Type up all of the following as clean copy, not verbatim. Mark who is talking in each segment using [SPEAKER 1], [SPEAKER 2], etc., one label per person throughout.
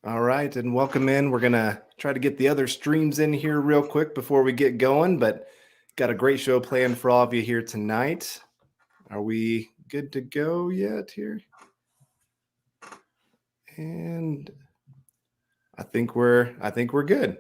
[SPEAKER 1] All right, and welcome in. We're going to try to get the other streams in here real quick before we get going, but got a great show planned for all of you here tonight. Are we good to go yet here? And I think we're good.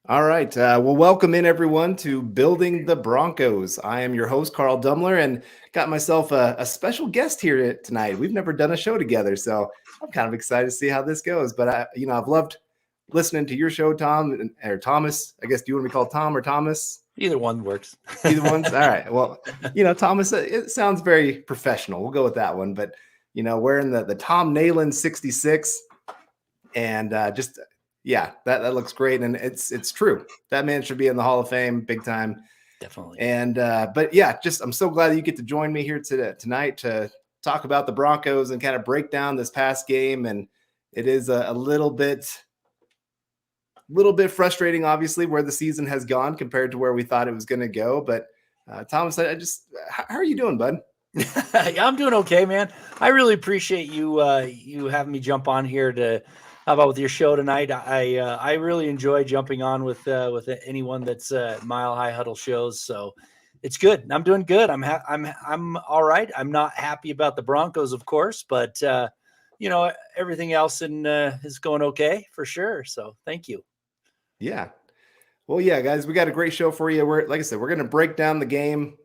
[SPEAKER 1] All right. Well, welcome in everyone to Building the Broncos. I am your host, Carl Dumler, and got myself a special guest here tonight. We've never done a show together, so I'm kind of excited to see how this goes. But I've loved listening to your show, Tom, or Thomas. I guess, do you want to be called Tom or Thomas?
[SPEAKER 2] Either one works.
[SPEAKER 1] Either one's all right. Well, Thomas, it sounds very professional. We'll go with that one. But wearing the Tom Nalen 66, and yeah, that looks great, and it's true. That man should be in the Hall of Fame, big time.
[SPEAKER 2] Definitely.
[SPEAKER 1] And but yeah, I'm so glad that you get to join me here tonight to talk about the Broncos and kind of break down this past game. And it is a little bit frustrating, obviously, where the season has gone compared to where we thought it was going to go. But Thomas, how are you doing, bud?
[SPEAKER 2] I'm doing okay, man. I really appreciate you having me jump on here to. How about with your show tonight? I really enjoy jumping on with anyone that's Mile High Huddle shows. So it's good. I'm doing good. I'm all right. I'm not happy about the Broncos, of course, but everything else is going okay for sure. So thank you.
[SPEAKER 1] Yeah. Well, yeah, guys, we got a great show for you. Like I said, we're going to break down the game,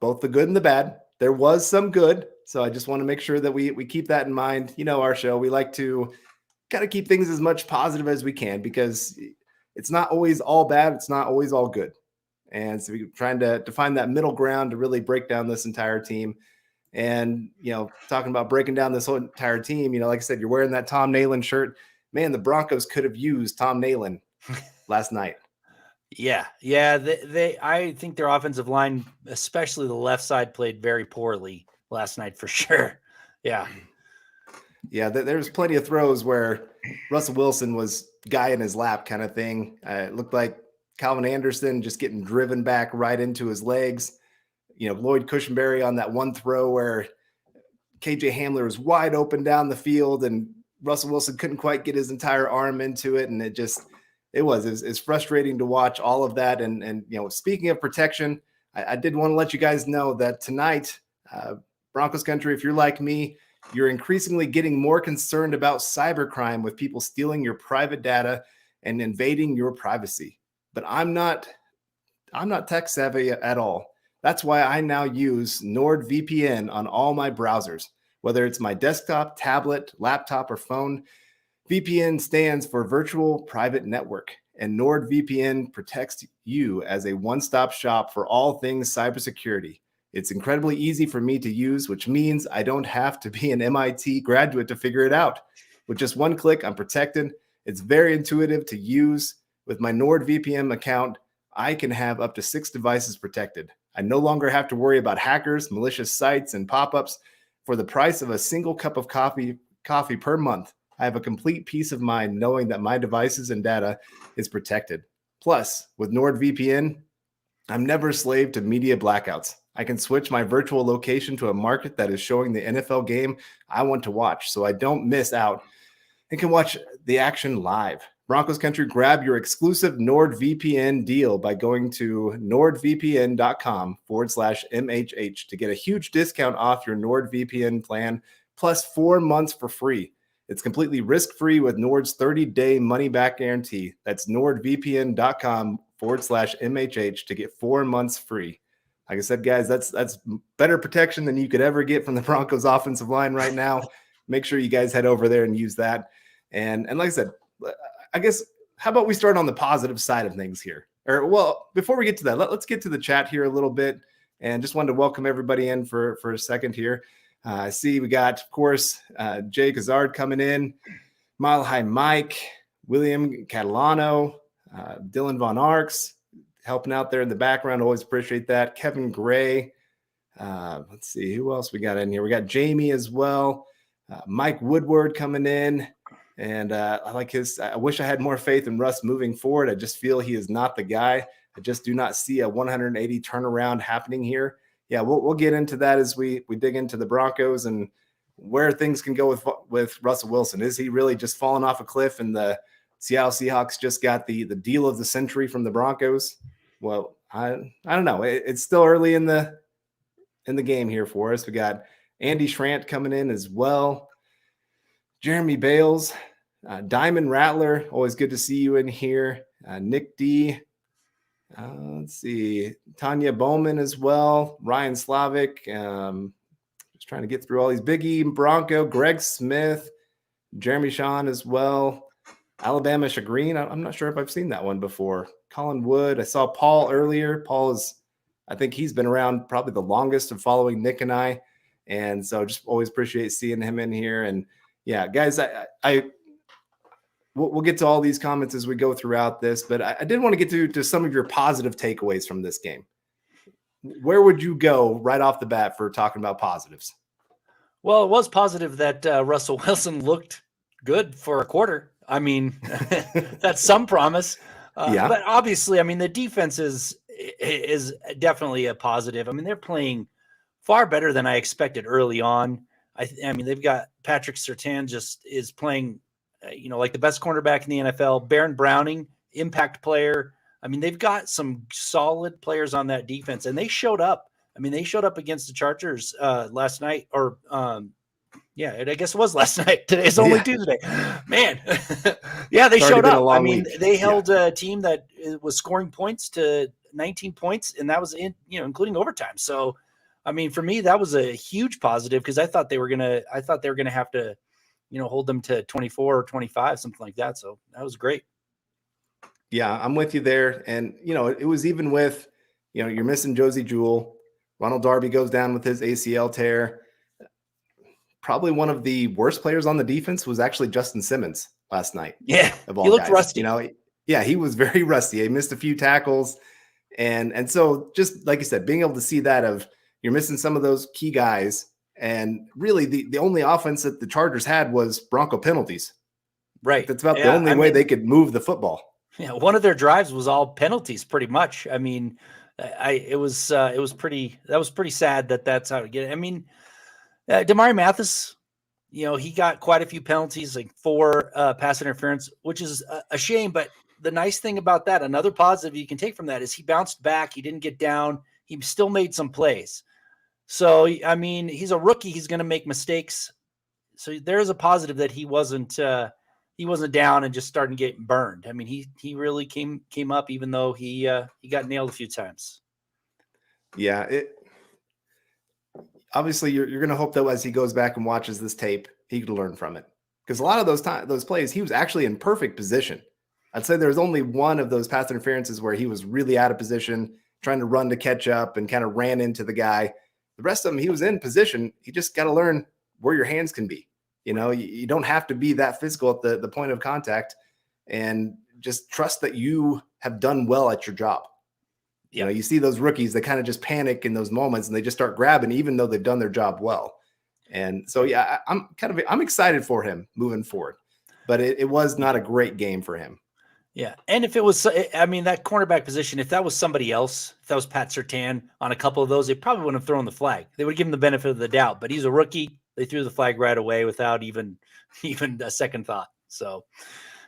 [SPEAKER 1] both the good and the bad. There was some good, so I just want to make sure that we keep that in mind. Our show, we like to got to keep things as much positive as we can, because it's not always all bad. It's not always all good. And so we're trying to find that middle ground to really break down this entire team. And, talking about breaking down this whole entire team, like I said, you're wearing that Tom Nalen shirt. Man, the Broncos could have used Tom Nalen last night.
[SPEAKER 2] Yeah. I think their offensive line, especially the left side, played very poorly last night for sure. Yeah.
[SPEAKER 1] Yeah, there's plenty of throws where Russell Wilson was guy in his lap kind of thing. It looked like Calvin Anderson just getting driven back right into his legs. Lloyd Cushenberry on that one throw where KJ Hamler was wide open down the field and Russell Wilson couldn't quite get his entire arm into it. And it's frustrating to watch all of that. And speaking of protection, I did want to let you guys know that tonight, Broncos country, if you're like me, you're increasingly getting more concerned about cybercrime with people stealing your private data and invading your privacy. But I'm not tech savvy at all. That's why I now use NordVPN on all my browsers, whether it's my desktop, tablet, laptop, or phone. VPN stands for Virtual Private Network, and NordVPN protects you as a one-stop shop for all things cybersecurity. It's incredibly easy for me to use, which means I don't have to be an MIT graduate to figure it out. With just one click, I'm protected. It's very intuitive to use. With my NordVPN account, I can have up to 6 devices protected. I no longer have to worry about hackers, malicious sites, and pop-ups. For the price of a single cup of coffee per month, I have a complete peace of mind knowing that my devices and data is protected. Plus, with NordVPN, I'm never a slave to media blackouts. I can switch my virtual location to a market that is showing the NFL game I want to watch, so I don't miss out and can watch the action live. Broncos country, grab your exclusive NordVPN deal by going to nordvpn.com/MHH to get a huge discount off your NordVPN plan, plus 4 months for free. It's completely risk-free with Nord's 30-day money-back guarantee. That's nordvpn.com/MHH to get 4 months free. Like I said, guys, that's better protection than you could ever get from the Broncos offensive line right now. Make sure you guys head over there and use that. And like I said, I guess, how about we start on the positive side of things here? Or, well, before we get to that, let's get to the chat here a little bit. And just wanted to welcome everybody in for a second here. I see we got, of course, Jay Kazard coming in, Mile High Mike, William Catalano, Dylan Von Arks, helping out there in the background. Always appreciate that. Kevin Gray. Let's see who else we got in here. We got Jamie as well. Mike Woodward coming in. And I like I wish I had more faith in Russ moving forward. I just feel he is not the guy. I just do not see a 180 turnaround happening here. Yeah, we'll get into that as we dig into the Broncos and where things can go with Russell Wilson. Is he really just falling off a cliff and the Seattle Seahawks just got the deal of the century from the Broncos? Well, I don't know. It's still early in the game here for us. We got Andy Schrant coming in as well. Jeremy Bales, Diamond Rattler, always good to see you in here. Nick D. Let's see, Tanya Bowman as well. Ryan Slavic. Just trying to get through all these. Biggie Bronco, Greg Smith, Jeremy Shawn as well. Alabama Shagreen. I'm not sure if I've seen that one before. Colin Wood. I saw Paul earlier. I think he's been around probably the longest of following Nick and I. And so just always appreciate seeing him in here. And yeah, guys, we'll get to all these comments as we go throughout this, but I did want to get to some of your positive takeaways from this game. Where would you go right off the bat for talking about positives?
[SPEAKER 2] Well, it was positive that Russell Wilson looked good for a quarter. I mean, that's some promise.
[SPEAKER 1] Yeah.
[SPEAKER 2] But obviously, I mean, the defense is definitely a positive. I mean, they're playing far better than I expected early on. I mean, they've got Patrick Surtain just is playing, like the best cornerback in the NFL. Baron Browning, impact player. I mean, they've got some solid players on that defense, and they showed up. I mean, they showed up against the Chargers last night, or I guess it was last night. Today's only Tuesday. Man, yeah, they showed up. I mean, they held a team that was scoring points to 19 points, and that was including overtime. So, I mean, for me, that was a huge positive because I thought they were gonna have to, hold them to 24 or 25, something like that. So that was great.
[SPEAKER 1] Yeah, I'm with you there. And, it was even with, you're missing Josie Jewell. Ronald Darby goes down with his ACL tear. Probably one of the worst players on the defense was actually Justin Simmons last night.
[SPEAKER 2] Yeah,
[SPEAKER 1] he
[SPEAKER 2] looked rusty.
[SPEAKER 1] He was very rusty. He missed a few tackles. And so just like you said, being able to see that of you're missing some of those key guys. And really the only offense that the Chargers had was Bronco penalties.
[SPEAKER 2] Right.
[SPEAKER 1] That's about the only way they could move the football.
[SPEAKER 2] Yeah, one of their drives was all penalties, pretty much. I mean, it was pretty sad that's how to get it. I mean, Damari Mathis, he got quite a few penalties, like 4 pass interference, which is a shame. But the nice thing about that, another positive you can take from that, is he bounced back. He didn't get down. He still made some plays. So, I mean, he's a rookie. He's going to make mistakes. So there's a positive that he wasn't down and just starting getting burned. I mean, he really came up, even though he got nailed a few times.
[SPEAKER 1] Yeah, obviously you're going to hope that as he goes back and watches this tape, he can learn from it. Because a lot of those plays, he was actually in perfect position. I'd say there's only one of those pass interferences where he was really out of position, trying to run to catch up and kind of ran into the guy. The rest of them, he was in position. You just got to learn where your hands can be. You don't have to be that physical at the point of contact, and just trust that you have done well at your job.
[SPEAKER 2] Yeah.
[SPEAKER 1] You see those rookies that kind of just panic in those moments and they just start grabbing, even though they've done their job well. And so, yeah, I'm excited for him moving forward, but it was not a great game for him.
[SPEAKER 2] Yeah. And if it was, I mean, that cornerback position, if that was somebody else, if that was Pat Surtain on a couple of those, they probably wouldn't have thrown the flag. They would give him the benefit of the doubt, but he's a rookie. They threw the flag right away without even a second thought. So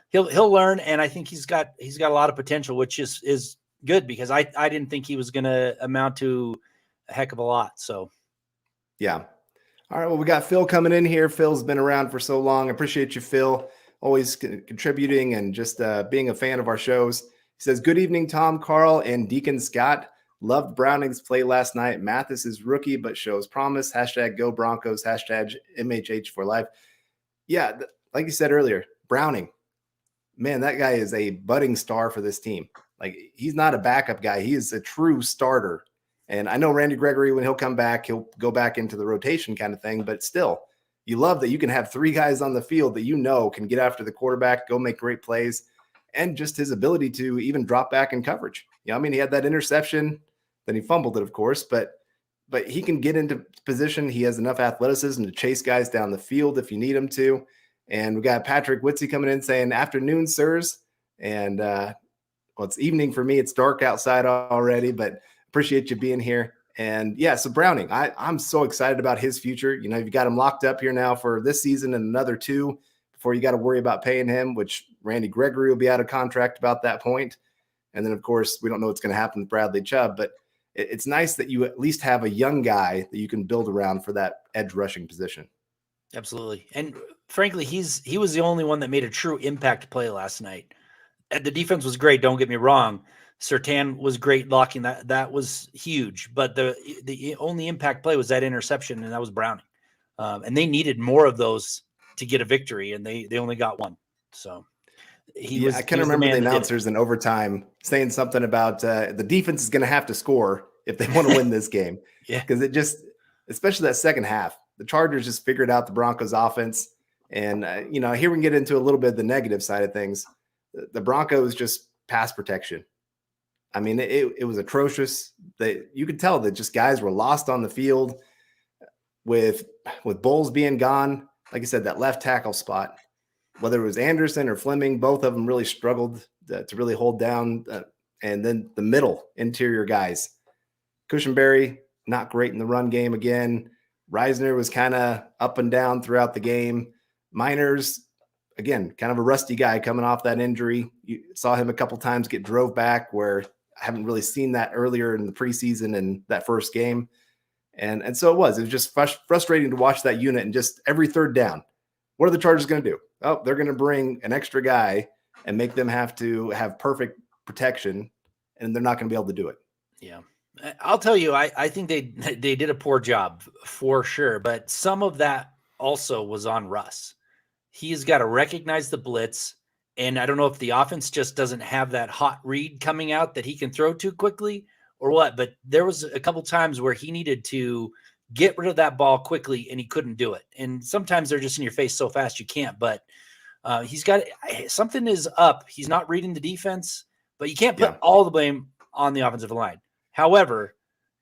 [SPEAKER 2] he'll learn. And I think he's got a lot of potential, which is good, because I didn't think he was going to amount to a heck of a lot. So, yeah.
[SPEAKER 1] All right. Well, we got Phil coming in here. Phil's been around for so long. I appreciate you, Phil. Always contributing and just being a fan of our shows. He says, good evening, Tom, Carl, and Deacon Scott. Loved Browning's play last night. Mathis is rookie, but shows promise. # go Broncos. # MHH for life. Yeah, like you said earlier, Browning, man, that guy is a budding star for this team. Like, he's not a backup guy. He is a true starter. And I know Randy Gregory, when he'll come back, he'll go back into the rotation kind of thing, but still, you love that you can have 3 guys on the field that can get after the quarterback, go make great plays, and just his ability to even drop back in coverage. I mean, he had that interception, then he fumbled it, of course, but he can get into position. He has enough athleticism to chase guys down the field if you need him to. And we got Patrick Witzy coming in saying, afternoon, sirs. And it's evening for me. It's dark outside already, but appreciate you being here. And yeah, so Browning, I'm so excited about his future. You know, you've got him locked up here now for this season and another 2 before you got to worry about paying him, which Randy Gregory will be out of contract about that point. And then, of course, we don't know what's going to happen with Bradley Chubb, but it's nice that you at least have a young guy that you can build around for that edge rushing position.
[SPEAKER 2] Absolutely. And frankly, he was the only one that made a true impact play last night. The defense was great, don't get me wrong. Surtain was great blocking. That was huge. But the only impact play was that interception, and that was Browning. And they needed more of those to get a victory, and they only got one. So
[SPEAKER 1] I can remember the announcers in overtime saying something about the defense is going to have to score if they want to win this game.
[SPEAKER 2] Yeah.
[SPEAKER 1] Because it just, especially that second half, the Chargers just figured out the Broncos offense. And, here we can get into a little bit of the negative side of things. The Broncos just pass protection. I mean, it was atrocious. You could tell that just guys were lost on the field with Bowles being gone. Like I said, that left tackle spot, whether it was Anderson or Fleming, both of them really struggled to really hold down. And then the middle interior guys, Cushenberry, not great in the run game again. Reisner was kind of up and down throughout the game. Miners, again, kind of a rusty guy coming off that injury. You saw him a couple times get drove back, where I haven't really seen that earlier in the preseason and that first game. And so it was just frustrating to watch that unit, and just every third down, what are the Chargers going to do? Oh, they're going to bring an extra guy and make them have to have perfect protection, and they're not going to be able to do it.
[SPEAKER 2] Yeah. I'll tell you, I think they did a poor job for sure, but some of that also was on Russ. He's got to recognize the blitz, and I don't know if the offense just doesn't have that hot read coming out that he can throw too quickly or what, but there was a couple times where he needed to get rid of that ball quickly, and he couldn't do it. And sometimes they're just in your face so fast you can't, but he's got something is up. He's not reading the defense, but you can't put all the blame on the offensive line. However,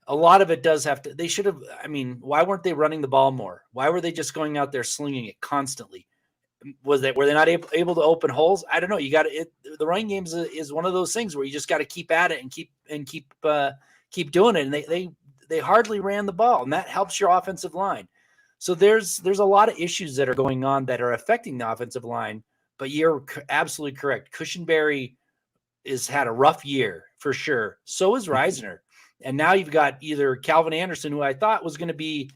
[SPEAKER 2] a lot of it does have to, they should have, why weren't they running the ball more? Why were they just going out there slinging it constantly? Were they not able to open holes? I don't know. You got to, the running game is one of those things where you just got to keep at it and keep doing it. And they hardly ran the ball, and that helps your offensive line. So there's a lot of issues that are going on that are affecting the offensive line, but you're absolutely correct. Cushenberry has had a rough year for sure. So is Reisner. And now you've got either Calvin Anderson, who I thought was going to be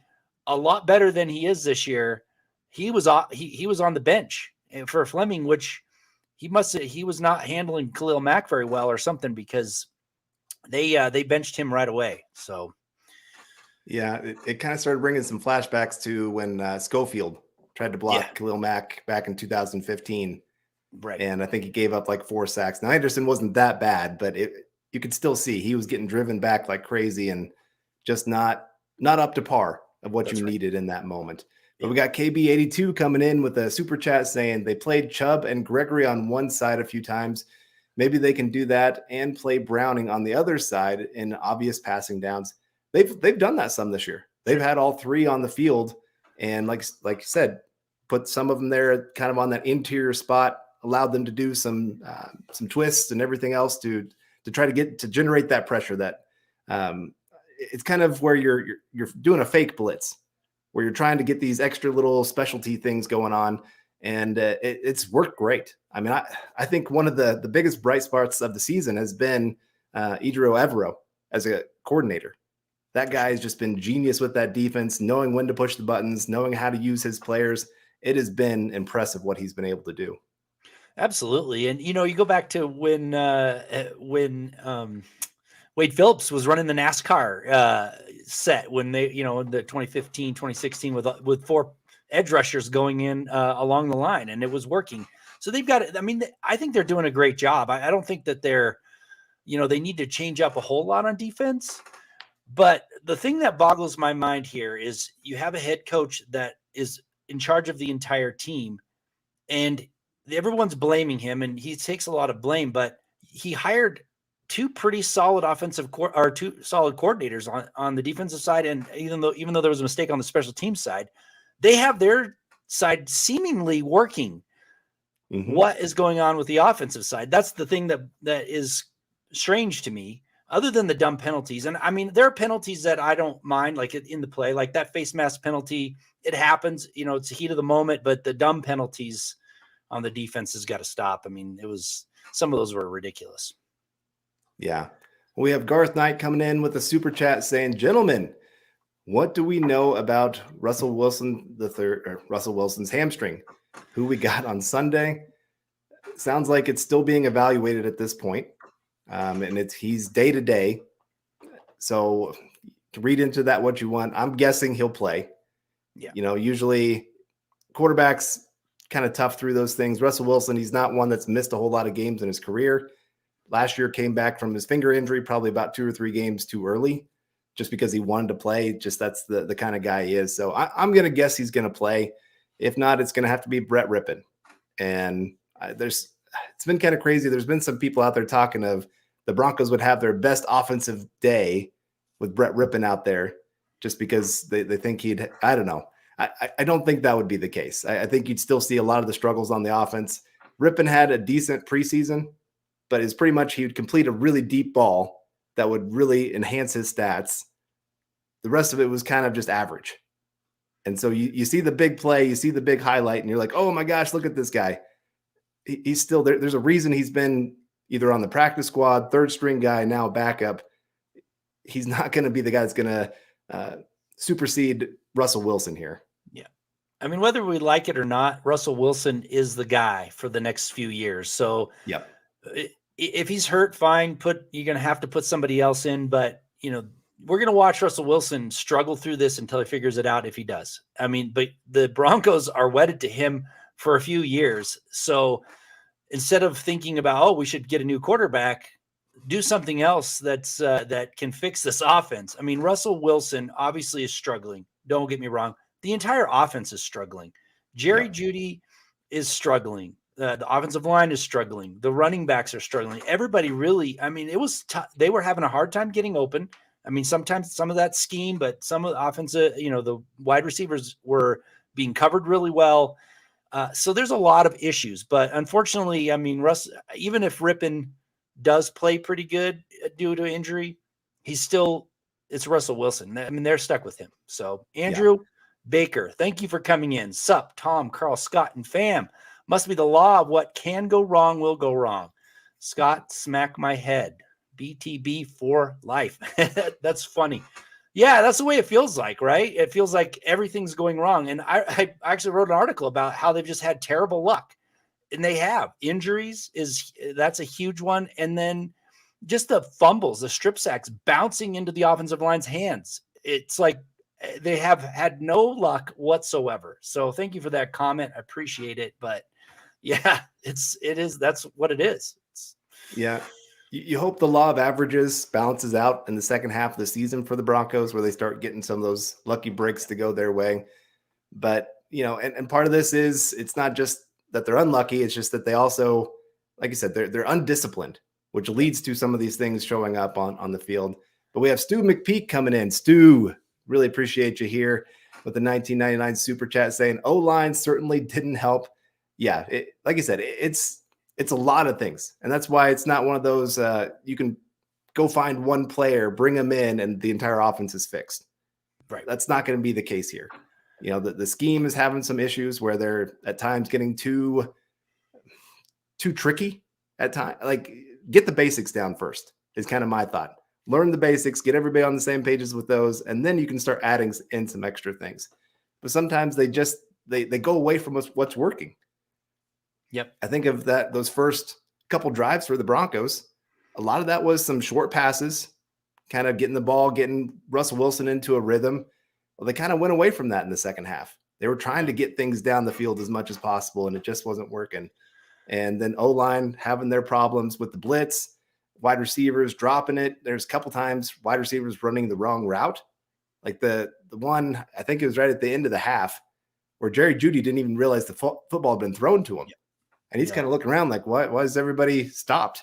[SPEAKER 2] a lot better than he is this year. He was on the bench for Fleming, which he was not handling Khalil Mack very well or something, because they benched him right away. So
[SPEAKER 1] yeah, it kind of started bringing some flashbacks to when Schofield tried to block Khalil Mack back in 2015.
[SPEAKER 2] Right.
[SPEAKER 1] And I think he gave up like 4 sacks. Now, Anderson wasn't that bad, but you could still see he was getting driven back like crazy and just not up to par of what you needed in that moment. But we got KB82 coming in with a super chat saying they played Chubb and Gregory on one side a few times. Maybe they can do that and play Browning on the other side in obvious passing downs. They've done that some this year. They've had all 3 on the field, and like you said, put some of them there kind of on that interior spot, allowed them to do some twists and everything else to try to generate that pressure. That it's kind of where you're doing a fake blitz, where you're trying to get these extra little specialty things going on, and it's worked great. I think one of the biggest bright spots of the season has been Idro Evero as a coordinator. That guy has just been genius with that defense, knowing when to push the buttons, knowing how to use his players. It has been impressive what he's been able to do.
[SPEAKER 2] Absolutely. And, you go back to when Wade Phillips was running the NASCAR set, when they, in the 2015, 2016 with 4 edge rushers going in along the line, and it was working. So they've got it. I think they're doing a great job. I don't think that they're, they need to change up a whole lot on defense. But the thing that boggles my mind here is you have a head coach that is in charge of the entire team, and everyone's blaming him, and he takes a lot of blame, but he hired 2 pretty solid 2 solid coordinators on the defensive side. And even though there was a mistake on the special team side, they have their side seemingly working. Mm-hmm. What is going on with the offensive side? That's the thing that is strange to me. other than the dumb penalties. And I mean, there are penalties that I don't mind, like in the play, like that face mask penalty. It happens, it's the heat of the moment, but the dumb penalties on the defense has got to stop. I mean, some of those were ridiculous.
[SPEAKER 1] Yeah. We have Garth Knight coming in with a super chat saying, gentlemen, what do we know about Russell Wilson Russell Wilson's hamstring? Who we got on Sunday? Sounds like it's still being evaluated at this point. And he's day to day. So read into that what you want. I'm guessing he'll play.
[SPEAKER 2] Yeah.
[SPEAKER 1] Usually quarterbacks kind of tough through those things. Russell Wilson, he's not one that's missed a whole lot of games in his career. Last year came back from his finger injury, probably about 2 or 3 games too early, just because he wanted to play. Just that's the kind of guy he is. So I'm going to guess he's going to play. If not, it's going to have to be Brett Rippon. And it's been kind of crazy. There's been some people out there talking of the Broncos would have their best offensive day with Brett Rippon out there just because they think I don't know. I don't think that would be the case. I think you'd still see a lot of the struggles on the offense. Rippon had a decent preseason, but it's pretty much he would complete a really deep ball that would really enhance his stats. The rest of it was kind of just average. And so you see the big play, you see the big highlight, and you're like, oh my gosh, look at this guy. He's still there. There's a reason he's been either on the practice squad, third string guy, now backup. He's not going to be the guy that's going to supersede Russell Wilson here.
[SPEAKER 2] Yeah. I mean, whether we like it or not, Russell Wilson is the guy for the next few years. So
[SPEAKER 1] yep.
[SPEAKER 2] If he's hurt, fine, you're going to have to put somebody else in, but we're going to watch Russell Wilson struggle through this until he figures it out if he does. I mean, but the Broncos are wedded to him for a few years. So instead of thinking about, we should get a new quarterback, do something else that can fix this offense. I mean, Russell Wilson obviously is struggling. Don't get me wrong. The entire offense is struggling. Jerry Jeudy is struggling. The offensive line is struggling. The running backs are struggling. Everybody really, I mean, it was tough. They were having a hard time getting open. I mean, sometimes some of that scheme, but some of the offensive, the wide receivers were being covered really well. So there's a lot of issues, but unfortunately, I mean, even if Rippon does play pretty good due to injury, it's Russell Wilson. I mean, they're stuck with him. So Andrew Baker, thank you for coming in. Sup, Tom, Carl, Scott, and fam. Must be the law of what can go wrong will go wrong. Scott, smack my head. BTB for life. That's funny. Yeah, that's the way it feels like, right? It feels like everything's going wrong. And I actually wrote an article about how they've just had terrible luck. And they have. Injuries that's a huge one. And then just the fumbles, the strip sacks bouncing into the offensive line's hands. It's like they have had no luck whatsoever. So thank you for that comment. I appreciate it. But yeah, that's what it is.
[SPEAKER 1] Yeah. You hope the law of averages balances out in the second half of the season for the Broncos, where they start getting some of those lucky breaks to go their way. But, and part of this is it's not just that they're unlucky. It's just that they also, like you said, they're undisciplined, which leads to some of these things showing up on the field. But we have Stu McPeak coming in. Stu, really appreciate you here with the 1999 super chat saying O-line certainly didn't help. Yeah, like I said, it's a lot of things. And that's why it's not one of those you can go find one player, bring them in, and the entire offense is fixed.
[SPEAKER 2] Right.
[SPEAKER 1] That's not going to be the case here. The scheme is having some issues where they're at times getting too tricky at times. Like, get the basics down first is kind of my thought. Learn the basics, get everybody on the same pages with those, and then you can start adding in some extra things. But sometimes they go away from what's working.
[SPEAKER 2] Yep.
[SPEAKER 1] I think of those first couple drives for the Broncos, a lot of that was some short passes, kind of getting the ball, getting Russell Wilson into a rhythm. Well, they kind of went away from that in the second half. They were trying to get things down the field as much as possible, and it just wasn't working. And then O-line having their problems with the blitz, wide receivers dropping it. There's a couple times wide receivers running the wrong route. Like the one, I think it was right at the end of the half, where Jerry Jeudy didn't even realize the football had been thrown to him. Yep. And he's kind of looking around like, why is everybody stopped?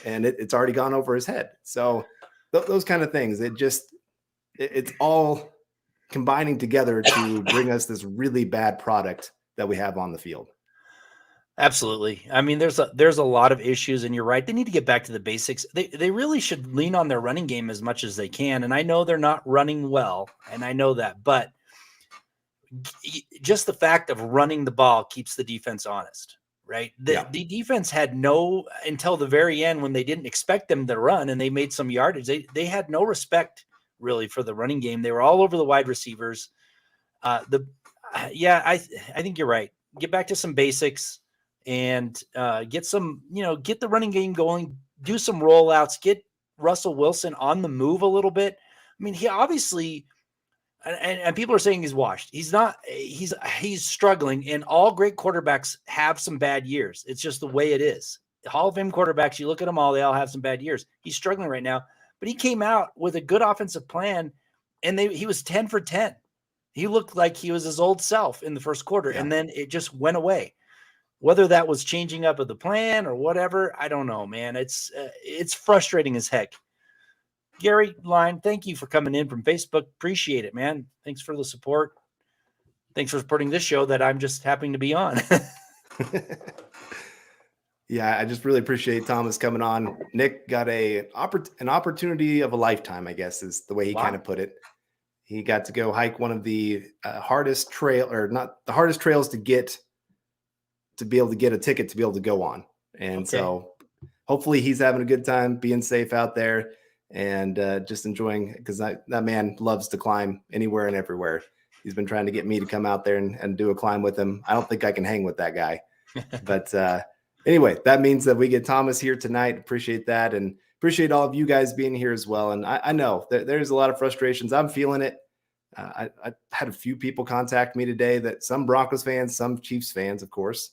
[SPEAKER 1] And it's already gone over his head. So those kind of things, it's all combining together to bring us this really bad product that we have on the field.
[SPEAKER 2] Absolutely. I mean, there's a lot of issues, and you're right. They need to get back to the basics. They really should lean on their running game as much as they can. And I know they're not running well, and I know that, but just the fact of running the ball keeps the defense honest, right? The defense had no, until the very end when they didn't expect them to run and they made some yardage. They had no respect really for the running game. They were all over the wide receivers. I think you're right. Get back to some basics and get some, get the running game going, do some rollouts, get Russell Wilson on the move a little bit. I mean, he obviously, and people are saying he's washed. He's not, he's struggling, and all great quarterbacks have some bad years. It's just the way it is. Hall of Fame quarterbacks, you look at them all, they all have some bad years. He's struggling right now, but he came out with a good offensive plan, and he was 10 for 10. He looked like he was his old self in the first quarter, and then it just went away. Whether that was changing up of the plan or whatever, I don't know, man. It's frustrating as heck. Gary Line, thank you for coming in from Facebook. Appreciate it, man. Thanks for the support. Thanks for supporting this show that I'm just happening to be on.
[SPEAKER 1] Yeah, I just really appreciate Thomas coming on. Nick got an opportunity of a lifetime, I guess, is the way he kind of put it. He got to go hike one of the hardest trails to get, to be able to get a ticket to be able to go on. And so hopefully he's having a good time, being safe out there, and just enjoying, because that man loves to climb anywhere and everywhere. He's been trying to get me to come out there and do a climb with him. I don't think I can hang with that guy. But anyway, that means that we get Thomas here tonight. Appreciate that. And appreciate all of you guys being here as well. And I know there's a lot of frustrations. I'm feeling it. I had a few people contact me today, that some Broncos fans, some Chiefs fans, of course,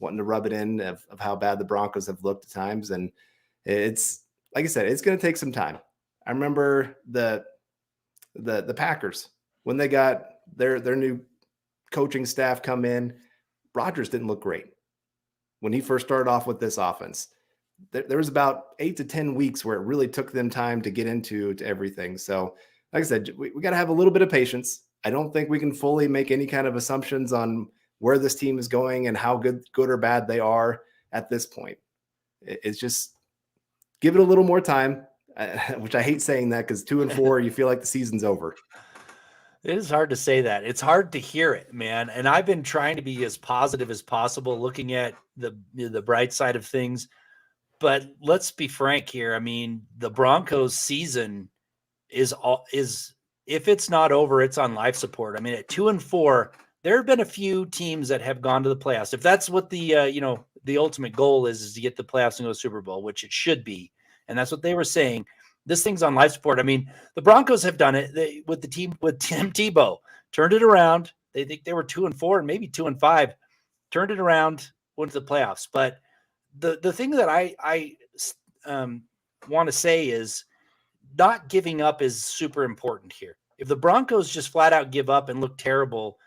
[SPEAKER 1] wanting to rub it in of how bad the Broncos have looked at times. And it's, like I said, it's going to take some time. I remember the Packers, when they got their new coaching staff come in, Rodgers didn't look great when he first started off with this offense. There was about 8 to 10 weeks where it really took them time to get into everything. So like I said, we got to have a little bit of patience. I don't think we can fully make any kind of assumptions on where this team is going and how good or bad they are at this point. It's just give it a little more time, which I hate saying that, because 2-4, you feel like the season's over.
[SPEAKER 2] It is hard to say that. It's hard to hear it, man. And I've been trying to be as positive as possible, looking at the bright side of things. But let's be frank here. I mean, the Broncos season is if it's not over, it's on life support. I mean, at 2-4, there have been a few teams that have gone to the playoffs. If that's what the ultimate goal is to get the playoffs and go to the Super Bowl, which it should be. And that's what they were saying. This thing's on life support. I mean, the Broncos have done it with the team with Tim Tebow, turned it around. They think they were 2-4 and maybe 2-5, turned it around, went to the playoffs. But the thing that I want to say is not giving up is super important here. If the Broncos just flat out give up and look terrible,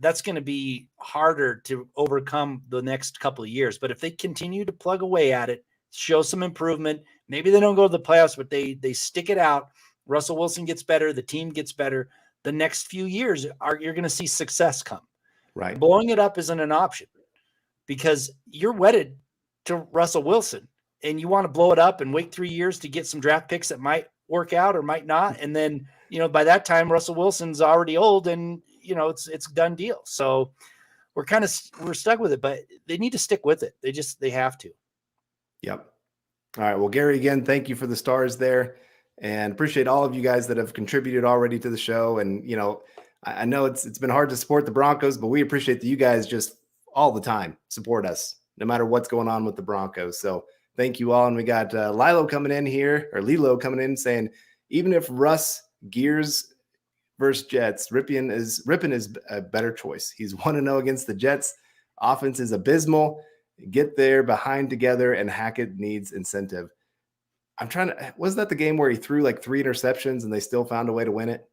[SPEAKER 2] that's going to be harder to overcome the next couple of years. But if they continue to plug away at it, show some improvement, maybe they don't go to the playoffs, but they stick it out. Russell Wilson gets better. The team gets better. The next few years you're going to see success come.
[SPEAKER 1] Right.
[SPEAKER 2] Blowing it up isn't an option, because you're wedded to Russell Wilson, and you want to blow it up and wait 3 years to get some draft picks that might work out or might not. And then, by that time, Russell Wilson's already old, and it's a done deal. So we're stuck with it, but they need to stick with it. They have to.
[SPEAKER 1] Yep. All right. Well, Gary, again, thank you for the stars there, and appreciate all of you guys that have contributed already to the show. And, I know it's been hard to support the Broncos, but we appreciate that you guys just all the time support us, no matter what's going on with the Broncos. So thank you all. And we got Lilo coming in saying, even if Russ gears versus Jets, Ripien is a better choice. He's 1-0 against the Jets. Offense is abysmal. Get there behind together, and Hackett needs incentive. Was that the game where he threw like 3 interceptions and they still found a way to win it?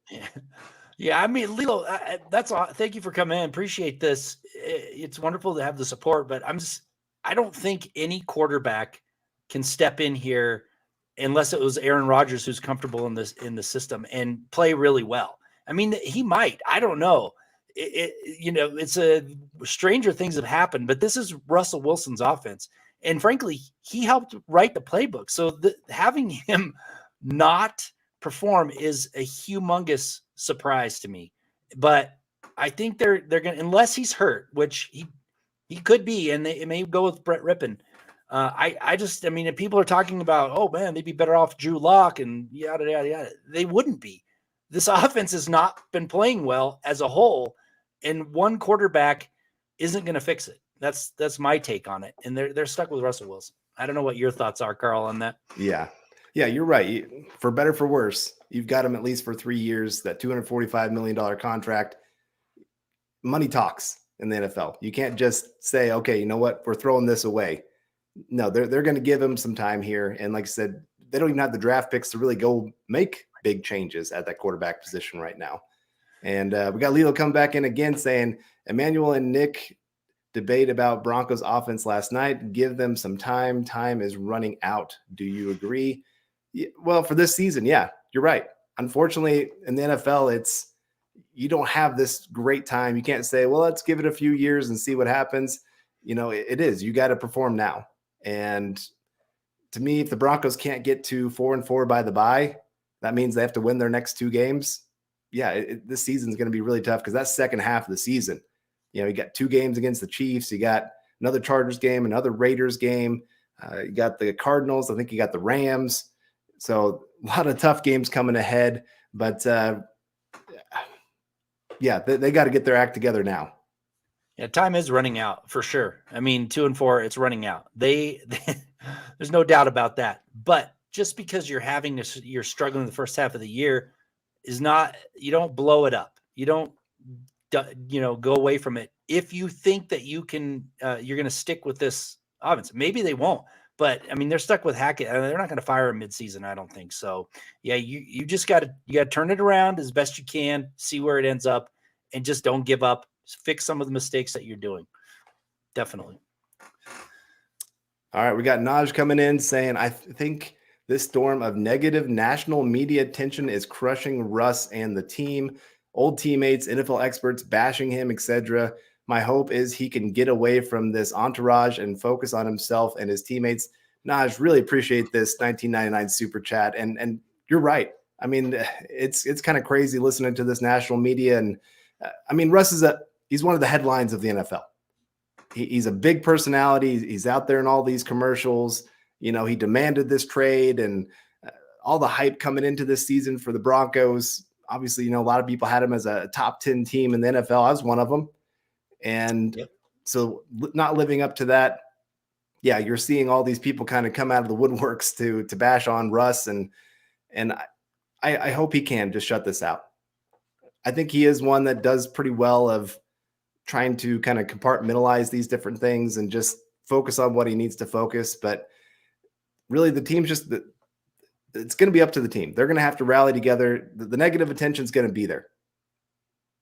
[SPEAKER 2] Yeah. I mean, Lilo, that's all. Thank you for coming in. Appreciate this. It's wonderful to have the support, but I don't think any quarterback can step in here unless it was Aaron Rodgers, who's comfortable in the system and play really well. I mean, he might. I don't know. It's a stranger things have happened, but this is Russell Wilson's offense. And frankly, he helped write the playbook. So having him not perform is a humongous surprise to me. But I think they're going to, unless he's hurt, which he could be, and it may go with Brett Rippon. I mean, if people are talking about, oh man, they'd be better off Drew Lock and yada, yada, yada. They wouldn't be. This offense has not been playing well as a whole, and one quarterback isn't going to fix it. That's my take on it. And they're stuck with Russell Wilson. I don't know what your thoughts are, Carl, on that.
[SPEAKER 1] Yeah, you're right. For better, for worse, you've got him at least for 3 years, that $245 million contract. Money talks in the NFL. You can't just say, okay, you know what, we're throwing this away. No, they're going to give him some time here. And like I said, they don't even have the draft picks to really go make big changes at that quarterback position right now. And we got Lilo come back in again saying, Emmanuel and Nick debate about Broncos offense last night. Give them some time. Time is running out. Do you agree? Yeah, well, for this season, yeah, you're right. Unfortunately, in the NFL, you don't have this great time. You can't say, well, let's give it a few years and see what happens. It is. You got to perform now. And to me, if the Broncos can't get to 4-4 by the bye, that means they have to win their next 2 games. Yeah, this season is going to be really tough because that second half of the season, you got 2 games against the Chiefs. You got another Chargers game, another Raiders game. You got the Cardinals. I think you got the Rams. So a lot of tough games coming ahead. But yeah, they got to get their act together now.
[SPEAKER 2] Yeah, time is running out for sure. I mean, 2-4, it's running out. There's no doubt about that. But just because you're struggling the first half of the year is not, you don't blow it up. You don't, go away from it. If you think that you can, you're going to stick with this offense. Maybe they won't. But I mean, they're stuck with Hackett. They're not going to fire him midseason, I don't think. So yeah, you just got to turn it around as best you can, see where it ends up, and just don't give up. Fix some of the mistakes that you're doing. Definitely.
[SPEAKER 1] All right, we got Naj coming in saying, I think this storm of negative national media attention is crushing Russ and the team. Old teammates, NFL experts bashing him, etc. My hope is he can get away from this entourage and focus on himself and his teammates. Naj, really appreciate this 1999 super chat. And you're right. I mean, it's kind of crazy listening to this national media. And I mean, Russ he's one of the headlines of the NFL. He's a big personality. He's out there in all these commercials. He demanded this trade and all the hype coming into this season for the Broncos. Obviously, a lot of people had him as a top 10 team in the NFL. I was one of them. And so not living up to that. Yeah, you're seeing all these people kind of come out of the woodworks to bash on Russ. And I hope he can just shut this out. I think he is one that does pretty well of trying to kind of compartmentalize these different things and just focus on what he needs to focus. But really the team's it's going to be up to the team. They're going to have to rally together. The negative attention is going to be there.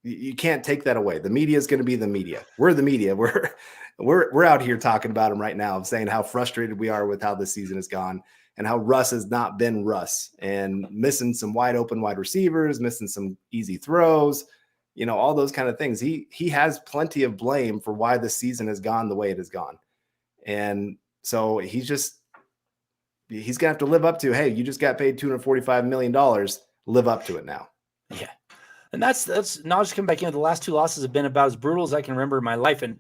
[SPEAKER 1] You can't take that away. The media is going to be the media. We're the media. We're out here talking about him right now, saying how frustrated we are with how this season has gone and how Russ has not been Russ and missing some wide open wide receivers, missing some easy throws, all those kind of things. He has plenty of blame for why this season has gone the way it has gone. And so he's going to have to live up to, hey, you just got paid $245 million. Live up to it now.
[SPEAKER 2] Yeah. And that's now just coming back in. The last 2 losses have been about as brutal as I can remember in my life. And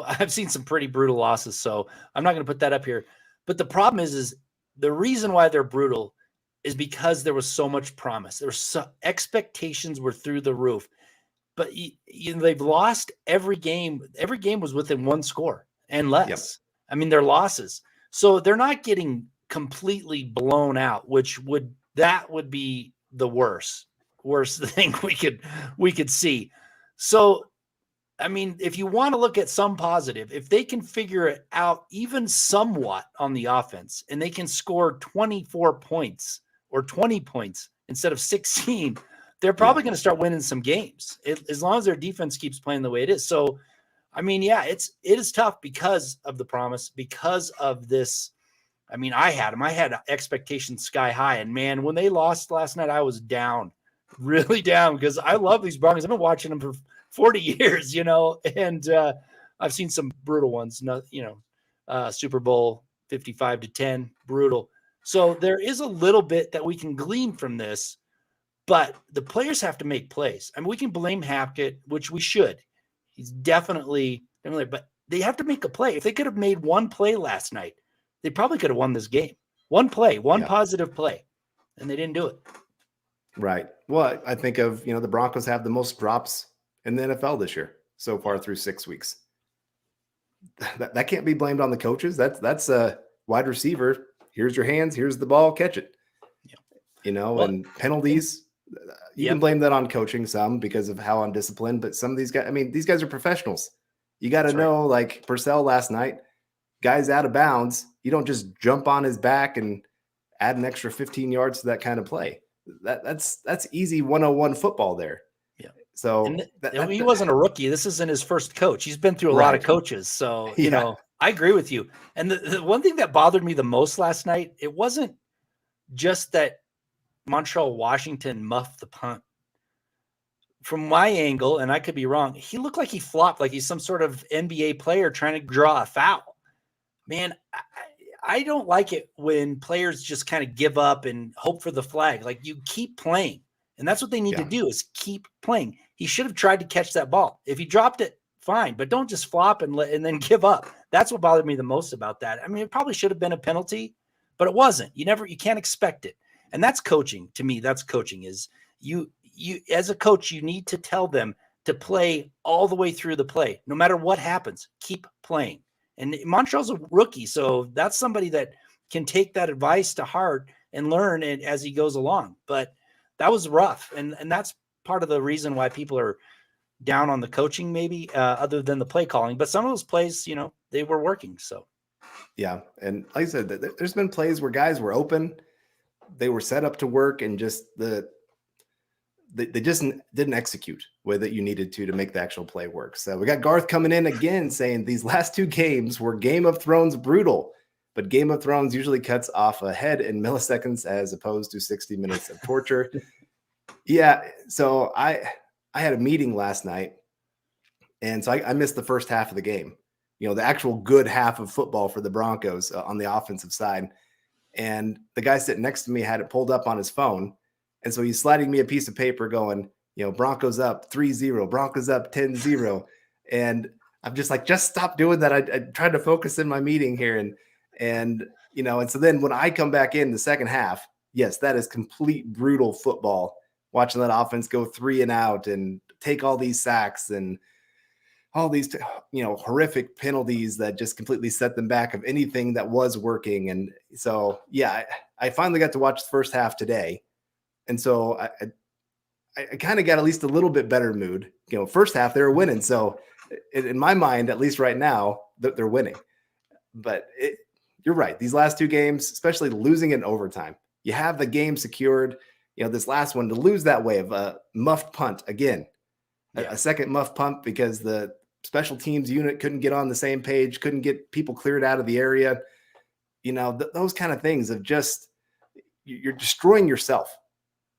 [SPEAKER 2] I've seen some pretty brutal losses, so I'm not going to put that up here. But the problem is the reason why they're brutal is because there was so much promise. Expectations were through the roof. But they've lost every game. Every game was within 1 score and less. Yep. I mean, they're losses. So they're not getting completely blown out, which would be the worst thing we could see. So, I mean, if you want to look at some positive, if they can figure it out even somewhat on the offense and they can score 24 points or 20 points instead of 16, they're probably going to start winning some games as long as their defense keeps playing the way it is. So, I mean, yeah, it is tough because of the promise, because of this. I mean, I had expectations sky high, and man, when they lost last night, I was down, really down, because I love these Broncos. I've been watching them 40 years, and I've seen some brutal ones, Super Bowl 55-10, brutal. So there is a little bit that we can glean from this, but the players have to make plays. I mean, we can blame Hackett, which we should. He's definitely, but they have to make a play. If they could have made one play last night, they probably could have won this game. One play, one positive play, and they didn't do it.
[SPEAKER 1] Right. Well, I think of, the Broncos have the most drops in the NFL this year so far through 6 weeks. That can't be blamed on the coaches. That's a wide receiver. Here's your hands. Here's the ball. Catch it. And penalties. You can blame that on coaching some because of how undisciplined, but some of these guys, these guys are professionals. You got to know, like Purcell last night, guy's out of bounds. You don't just jump on his back and add an extra 15 yards to that kind of play. That's easy 101 football there.
[SPEAKER 2] Yeah.
[SPEAKER 1] So
[SPEAKER 2] he wasn't a rookie. This isn't his first coach. He's been through a lot of coaches. So, I agree with you. And the one thing that bothered me the most last night, it wasn't just that Montreal Washington muffed the punt. From my angle, and I could be wrong, he looked like he flopped, like he's some sort of NBA player trying to draw a foul. Man, I don't like it when players just kind of give up and hope for the flag. Like, you keep playing, and that's what they need to do, is keep playing. He should have tried to catch that ball. If he dropped it, fine, but don't just flop and then give up. That's what bothered me the most about that. It probably should have been a penalty, but it wasn't. You can't expect it. And that's coaching. To me, that's coaching. Is you as a coach, you need to tell them to play all the way through the play. No matter what happens, keep playing. And Montreal's a rookie, so that's somebody that can take that advice to heart and learn it as he goes along. But that was rough, and that's part of the reason why people are down on the coaching, maybe, other than the play calling. But some of those plays, they were working. So,
[SPEAKER 1] yeah, and like I said, there's been plays where guys were open, they were set up to work, and just they just didn't execute the way that you needed to make the actual play work. So we got Garth coming in again saying these last two games were Game of Thrones brutal, but Game of Thrones usually cuts off a head in milliseconds as opposed to 60 minutes of torture. Yeah. So I had a meeting last night, and so I missed the first half of the game, the actual good half of football for the Broncos on the offensive side. And the guy sitting next to me had it pulled up on his phone. And so he's sliding me a piece of paper going, Broncos up 3-0, Broncos up 10-0. And I'm just like, just stop doing that. I tried to focus in my meeting here. And so then when I come back in the second half, yes, that is complete brutal football, watching that offense go 3 and out and take all these sacks and all these, horrific penalties that just completely set them back of anything that was working. And so, yeah, I finally got to watch the first half today. And so I kind of got at least a little bit better mood. First half they were winning. So in my mind, at least right now, they're winning. But you're right. These last two games, especially losing in overtime, you have the game secured. This last one, to lose that way of a muffed punt again, a second muffed punt because the special teams unit couldn't get on the same page, couldn't get people cleared out of the area. Those kind of things of just, you're destroying yourself.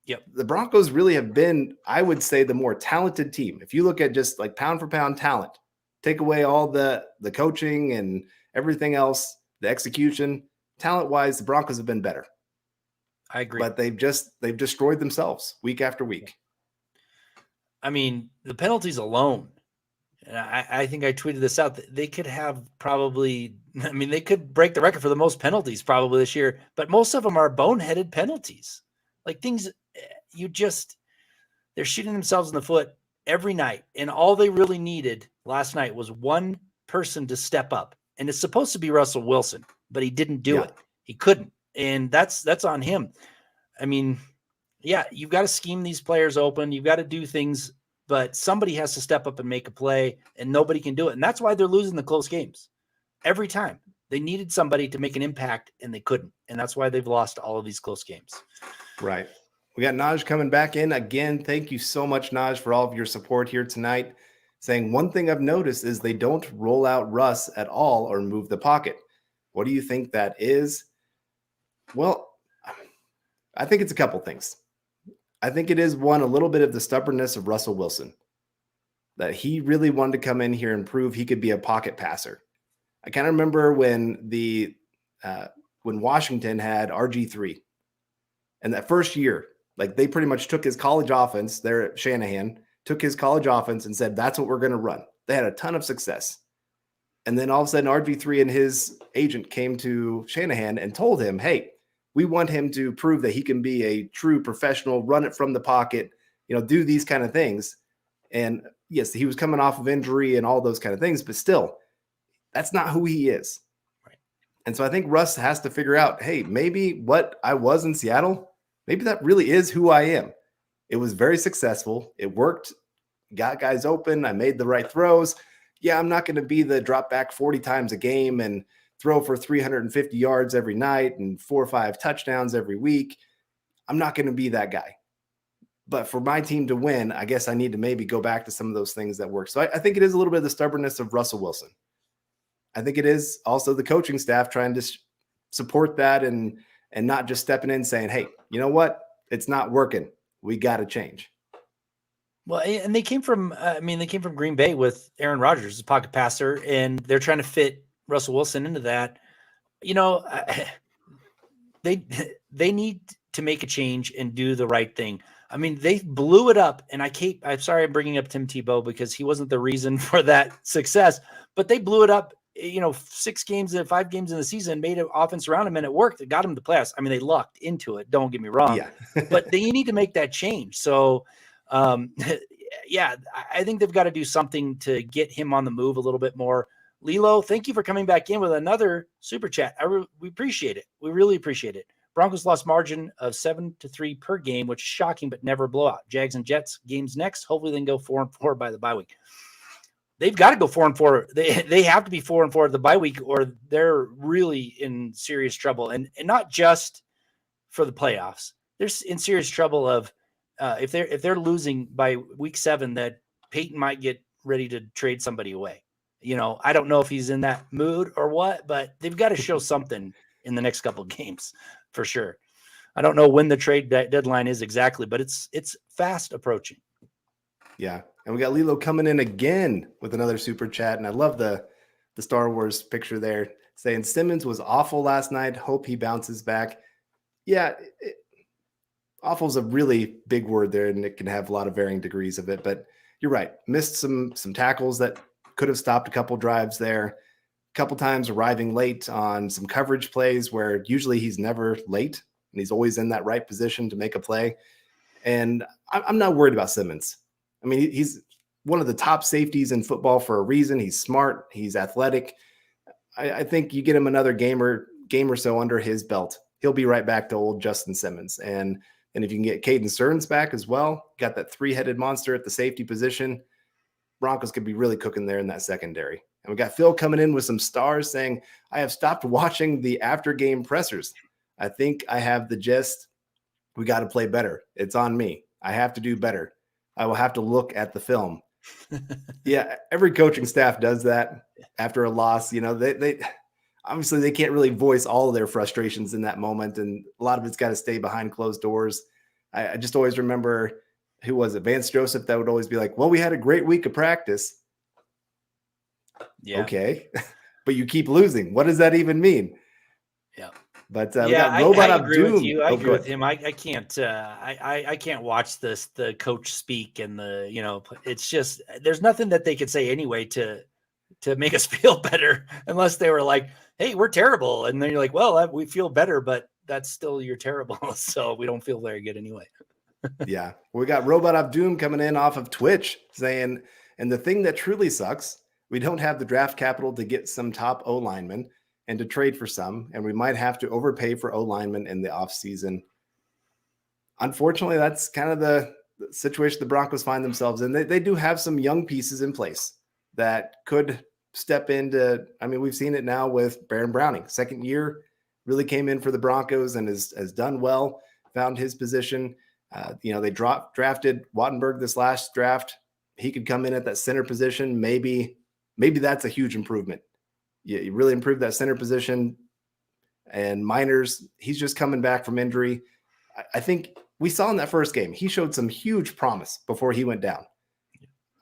[SPEAKER 2] Yep.
[SPEAKER 1] The Broncos really have been, I would say, the more talented team. If you look at just like pound for pound talent, take away all the coaching and everything else, the execution, talent wise, the Broncos have been better.
[SPEAKER 2] I agree.
[SPEAKER 1] But they've destroyed themselves week after week.
[SPEAKER 2] The penalties alone, and I think I tweeted this out, they could have probably, they could break the record for the most penalties probably this year, but most of them are boneheaded penalties. Like things they're shooting themselves in the foot every night. And all they really needed last night was one person to step up. And it's supposed to be Russell Wilson, but he didn't do it. He couldn't. And that's on him. You've got to scheme these players open. You've got to do things, but somebody has to step up and make a play, and nobody can do it. And that's why they're losing the close games every time. They needed somebody to make an impact, and they couldn't. And that's why they've lost all of these close games.
[SPEAKER 1] Right. We got Naj coming back in again. Thank you so much, Naj, for all of your support here tonight. Saying one thing I've noticed is they don't roll out Russ at all or move the pocket. What do you think that is? Well, I think it's a couple things. I think it is, one, a little bit of the stubbornness of Russell Wilson. that he really wanted to come in here and prove he could be a pocket passer. I kind of remember when Washington had RG3, and that first year, like they pretty much took his college offense there at Shanahan, took his college offense and said, that's what we're going to run. They had a ton of success. And then all of a sudden RG3 and his agent came to Shanahan and told him, hey, we want him to prove that he can be a true professional, run it from the pocket, do these kind of things. And yes, he was coming off of injury and all those kind of things, but still, that's not who he is.
[SPEAKER 2] Right.
[SPEAKER 1] And so I think Russ has to figure out, hey, maybe what I was in Seattle, maybe that really is who I am. It was very successful. It worked, got guys open. I made the right throws. Yeah, I'm not going to be the drop back 40 times a game and throw for 350 yards every night and 4 or 5 touchdowns every week. I'm not going to be that guy. But for my team to win, I guess I need to maybe go back to some of those things that work. So I think it is a little bit of the stubbornness of Russell Wilson. I think it is also the coaching staff trying to support that and not just stepping in saying, hey, you know what? It's not working. We got to change.
[SPEAKER 2] Well, and they came from Green Bay with Aaron Rodgers, a pocket passer, and they're trying to fit Russell Wilson into that. They need to make a change and do the right thing. I mean, they blew it up, and I'm sorry I'm bringing up Tim Tebow because he wasn't the reason for that success, but they blew it up, 5 games in the season, made an offense around him, and it worked. It got him to playoffs. I mean, they lucked into it. Don't get me wrong.
[SPEAKER 1] Yeah.
[SPEAKER 2] But you need to make that change. So, yeah, I think they've got to do something to get him on the move a little bit more. Lilo, thank you for coming back in with another super chat. We appreciate it. We really appreciate it. Broncos lost margin of 7-3 per game, which is shocking, but never a blowout. Jags and Jets games next. Hopefully they can go 4-4 by the bye week. They've got to go 4-4. They have to be 4-4 at the bye week, or they're really in serious trouble. And not just for the playoffs. They're in serious trouble of if they're losing by week 7, that Peyton might get ready to trade somebody away. I don't know if he's in that mood or what, but they've got to show something in the next couple of games for sure. I don't know when the trade deadline is exactly, but it's fast approaching.
[SPEAKER 1] Yeah. And we got Lilo coming in again with another super chat. And I love the Star Wars picture there saying Simmons was awful last night. Hope he bounces back. Yeah. Awful is a really big word there, and it can have a lot of varying degrees of it, but you're right. Missed some tackles that could have stopped a couple drives there. A couple times arriving late on some coverage plays where usually he's never late and he's always in that right position to make a play. And I'm not worried about Simmons. I mean, he's one of the top safeties in football for a reason. He's smart. He's athletic. I think you get him another game or so under his belt, he'll be right back to old Justin Simmons. And if you can get Caden Stearns back as well, got that 3-headed monster at the safety position, Broncos could be really cooking there in that secondary. And we got Phil coming in with some stars saying, I have stopped watching the after-game pressers. I think I have the gist. We got to play better. It's on me. I have to do better. I will have to look at the film. Yeah, every coaching staff does that after a loss. They obviously they can't really voice all of their frustrations in that moment, and a lot of it's got to stay behind closed doors. I just always remember, who was it? Vance Joseph, that would always be like, well, we had a great week of practice. Yeah. Okay. But you keep losing. What does that even mean?
[SPEAKER 2] Yeah.
[SPEAKER 1] But we got Robot of Doom.
[SPEAKER 2] With you. I agree with him. I can't I can't watch the coach speak and it's just, there's nothing that they could say anyway to make us feel better, unless they were like, hey, we're terrible. And then you're like, well, we feel better, but that's still, you're terrible. So we don't feel very good anyway.
[SPEAKER 1] Yeah. We got Robot of Doom coming in off of Twitch saying, and the thing that truly sucks, we don't have the draft capital to get some top O linemen and to trade for some, and we might have to overpay for O linemen in the offseason. Unfortunately, that's kind of the situation the Broncos find themselves in. They do have some young pieces in place that could step into, we've seen it now with Baron Browning. Second year, really came in for the Broncos and has done well, found his position. They drafted Wattenberg this last draft. He could come in at that center position. Maybe that's a huge improvement. You really improved that center position. And Miners, he's just coming back from injury. I think we saw in that first game, he showed some huge promise before he went down.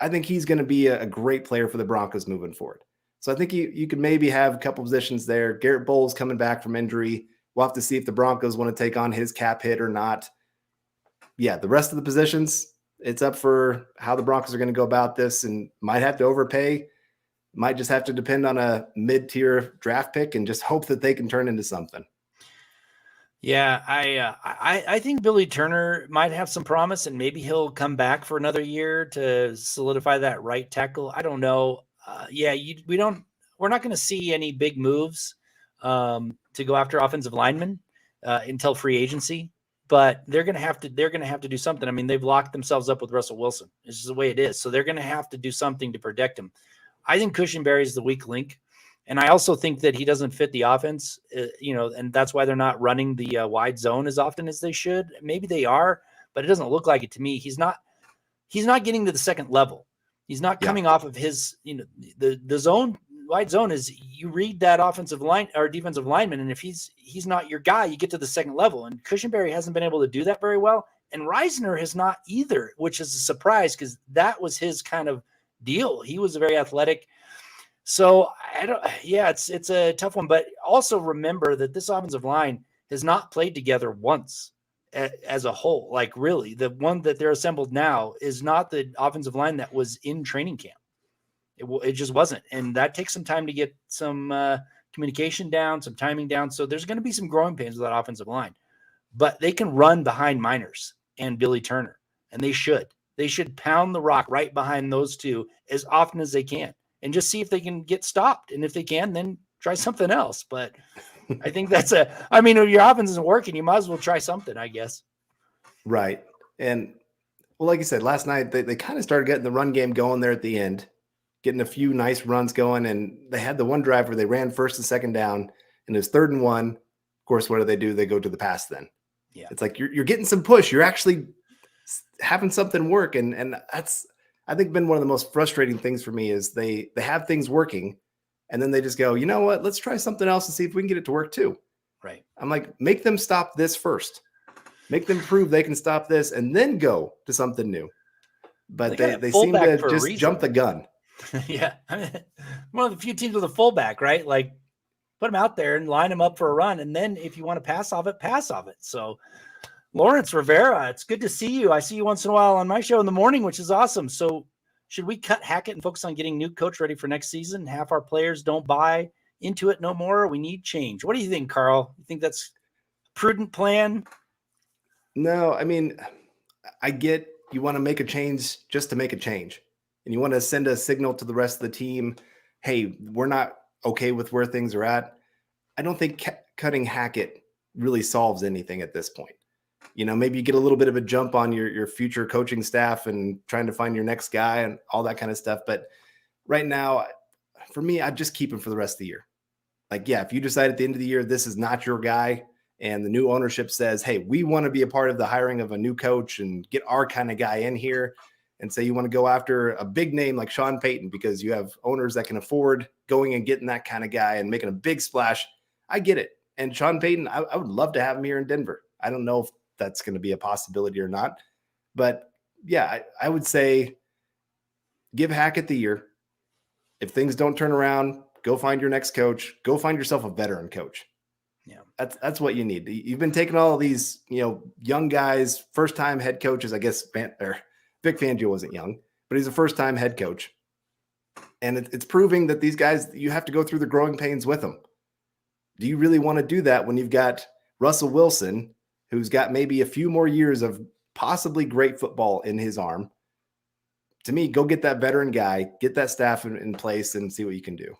[SPEAKER 1] I think he's going to be a great player for the Broncos moving forward. So I think you could maybe have a couple positions there. Garrett Bowles coming back from injury. We'll have to see if the Broncos want to take on his cap hit or not. Yeah, the rest of the positions, it's up for how the Broncos are going to go about this, and might have to overpay. Might just have to depend on a mid-tier draft pick and just hope that they can turn into something.
[SPEAKER 2] Yeah, I think Billy Turner might have some promise, and maybe he'll come back for another year to solidify that right tackle. I don't know. We're not going to see any big moves to go after offensive linemen until free agency, but they're going to have to do something. I mean, they've locked themselves up with Russell Wilson. It's just the way it is. So they're going to have to do something to protect him. I think Cushionberry is the weak link. And I also think that he doesn't fit the offense, and that's why they're not running the wide zone as often as they should. Maybe they are, but it doesn't look like it to me. He's not getting to the second level. He's not coming off of his, the zone. Wide zone is, you read that offensive line or defensive lineman, and if he's not your guy, you get to the second level. And Cushionberry hasn't been able to do that very well, and Reisner has not either, which is a surprise because that was his kind of deal. He was very athletic. So it's a tough one, but also remember that this offensive line has not played together once as a whole. Like, really, the one that they're assembled now is not the offensive line that was in training camp. It just wasn't. And that takes some time to get some communication down, some timing down. So there's going to be some growing pains with that offensive line, but they can run behind Miners and Billy Turner, and they should pound the rock right behind those two as often as they can. And just see if they can get stopped. And if they can, then try something else. But I think if your offense isn't working, you might as well try something, I guess.
[SPEAKER 1] Right. And, well, like you said, last night, they kind of started getting the run game going there at the end, getting a few nice runs going. And they had the one drive where they ran first and second down, and it was 3rd and 1. Of course, what do? They go to the pass then. Yeah. It's like you're getting some push. You're actually having something work. And that's, I think, been one of the most frustrating things for me is they have things working, and then they just go, you know what, let's try something else and see if we can get it to work too.
[SPEAKER 2] Right.
[SPEAKER 1] I'm like, make them stop this first. Make them prove they can stop this and then go to something new. But they seem to just jump the gun.
[SPEAKER 2] Yeah. One of the few teams with a fullback, right? Like, put them out there and line them up for a run. And then if you want to pass off it. So Lawrence Rivera, it's good to see you. I see you once in a while on my show in the morning, which is awesome. So should we cut Hackett and focus on getting new coach ready for next season? Half our players don't buy into it no more. We need change. What do you think, Carl? You think that's a prudent plan?
[SPEAKER 1] No, I mean, I get you want to make a change just to make a change. And you want to send a signal to the rest of the team, hey, we're not okay with where things are at. I don't think cutting Hackett really solves anything at this point. Maybe you get a little bit of a jump on your future coaching staff and trying to find your next guy and all that kind of stuff. But right now, for me, I'd just keep him for the rest of the year. Like, yeah, if you decide at the end of the year, this is not your guy, and the new ownership says, hey, we want to be a part of the hiring of a new coach and get our kind of guy in here, and say you want to go after a big name like Sean Payton because you have owners that can afford going and getting that kind of guy and making a big splash, I get it. And Sean Payton, I would love to have him here in Denver. I don't know if that's going to be a possibility or not. But yeah, I would say give Hackett the year. If things don't turn around, go find your next coach. Go find yourself a veteran coach. Yeah, that's what you need. You've been taking all of these, young guys, first-time head coaches. I guess Vic Fangio wasn't young, but he's a first-time head coach. And it's proving that these guys, you have to go through the growing pains with them. Do you really want to do that when you've got Russell Wilson, who's got maybe a few more years of possibly great football in his arm? To me, go get that veteran guy, get that staff in place, and see what you can do.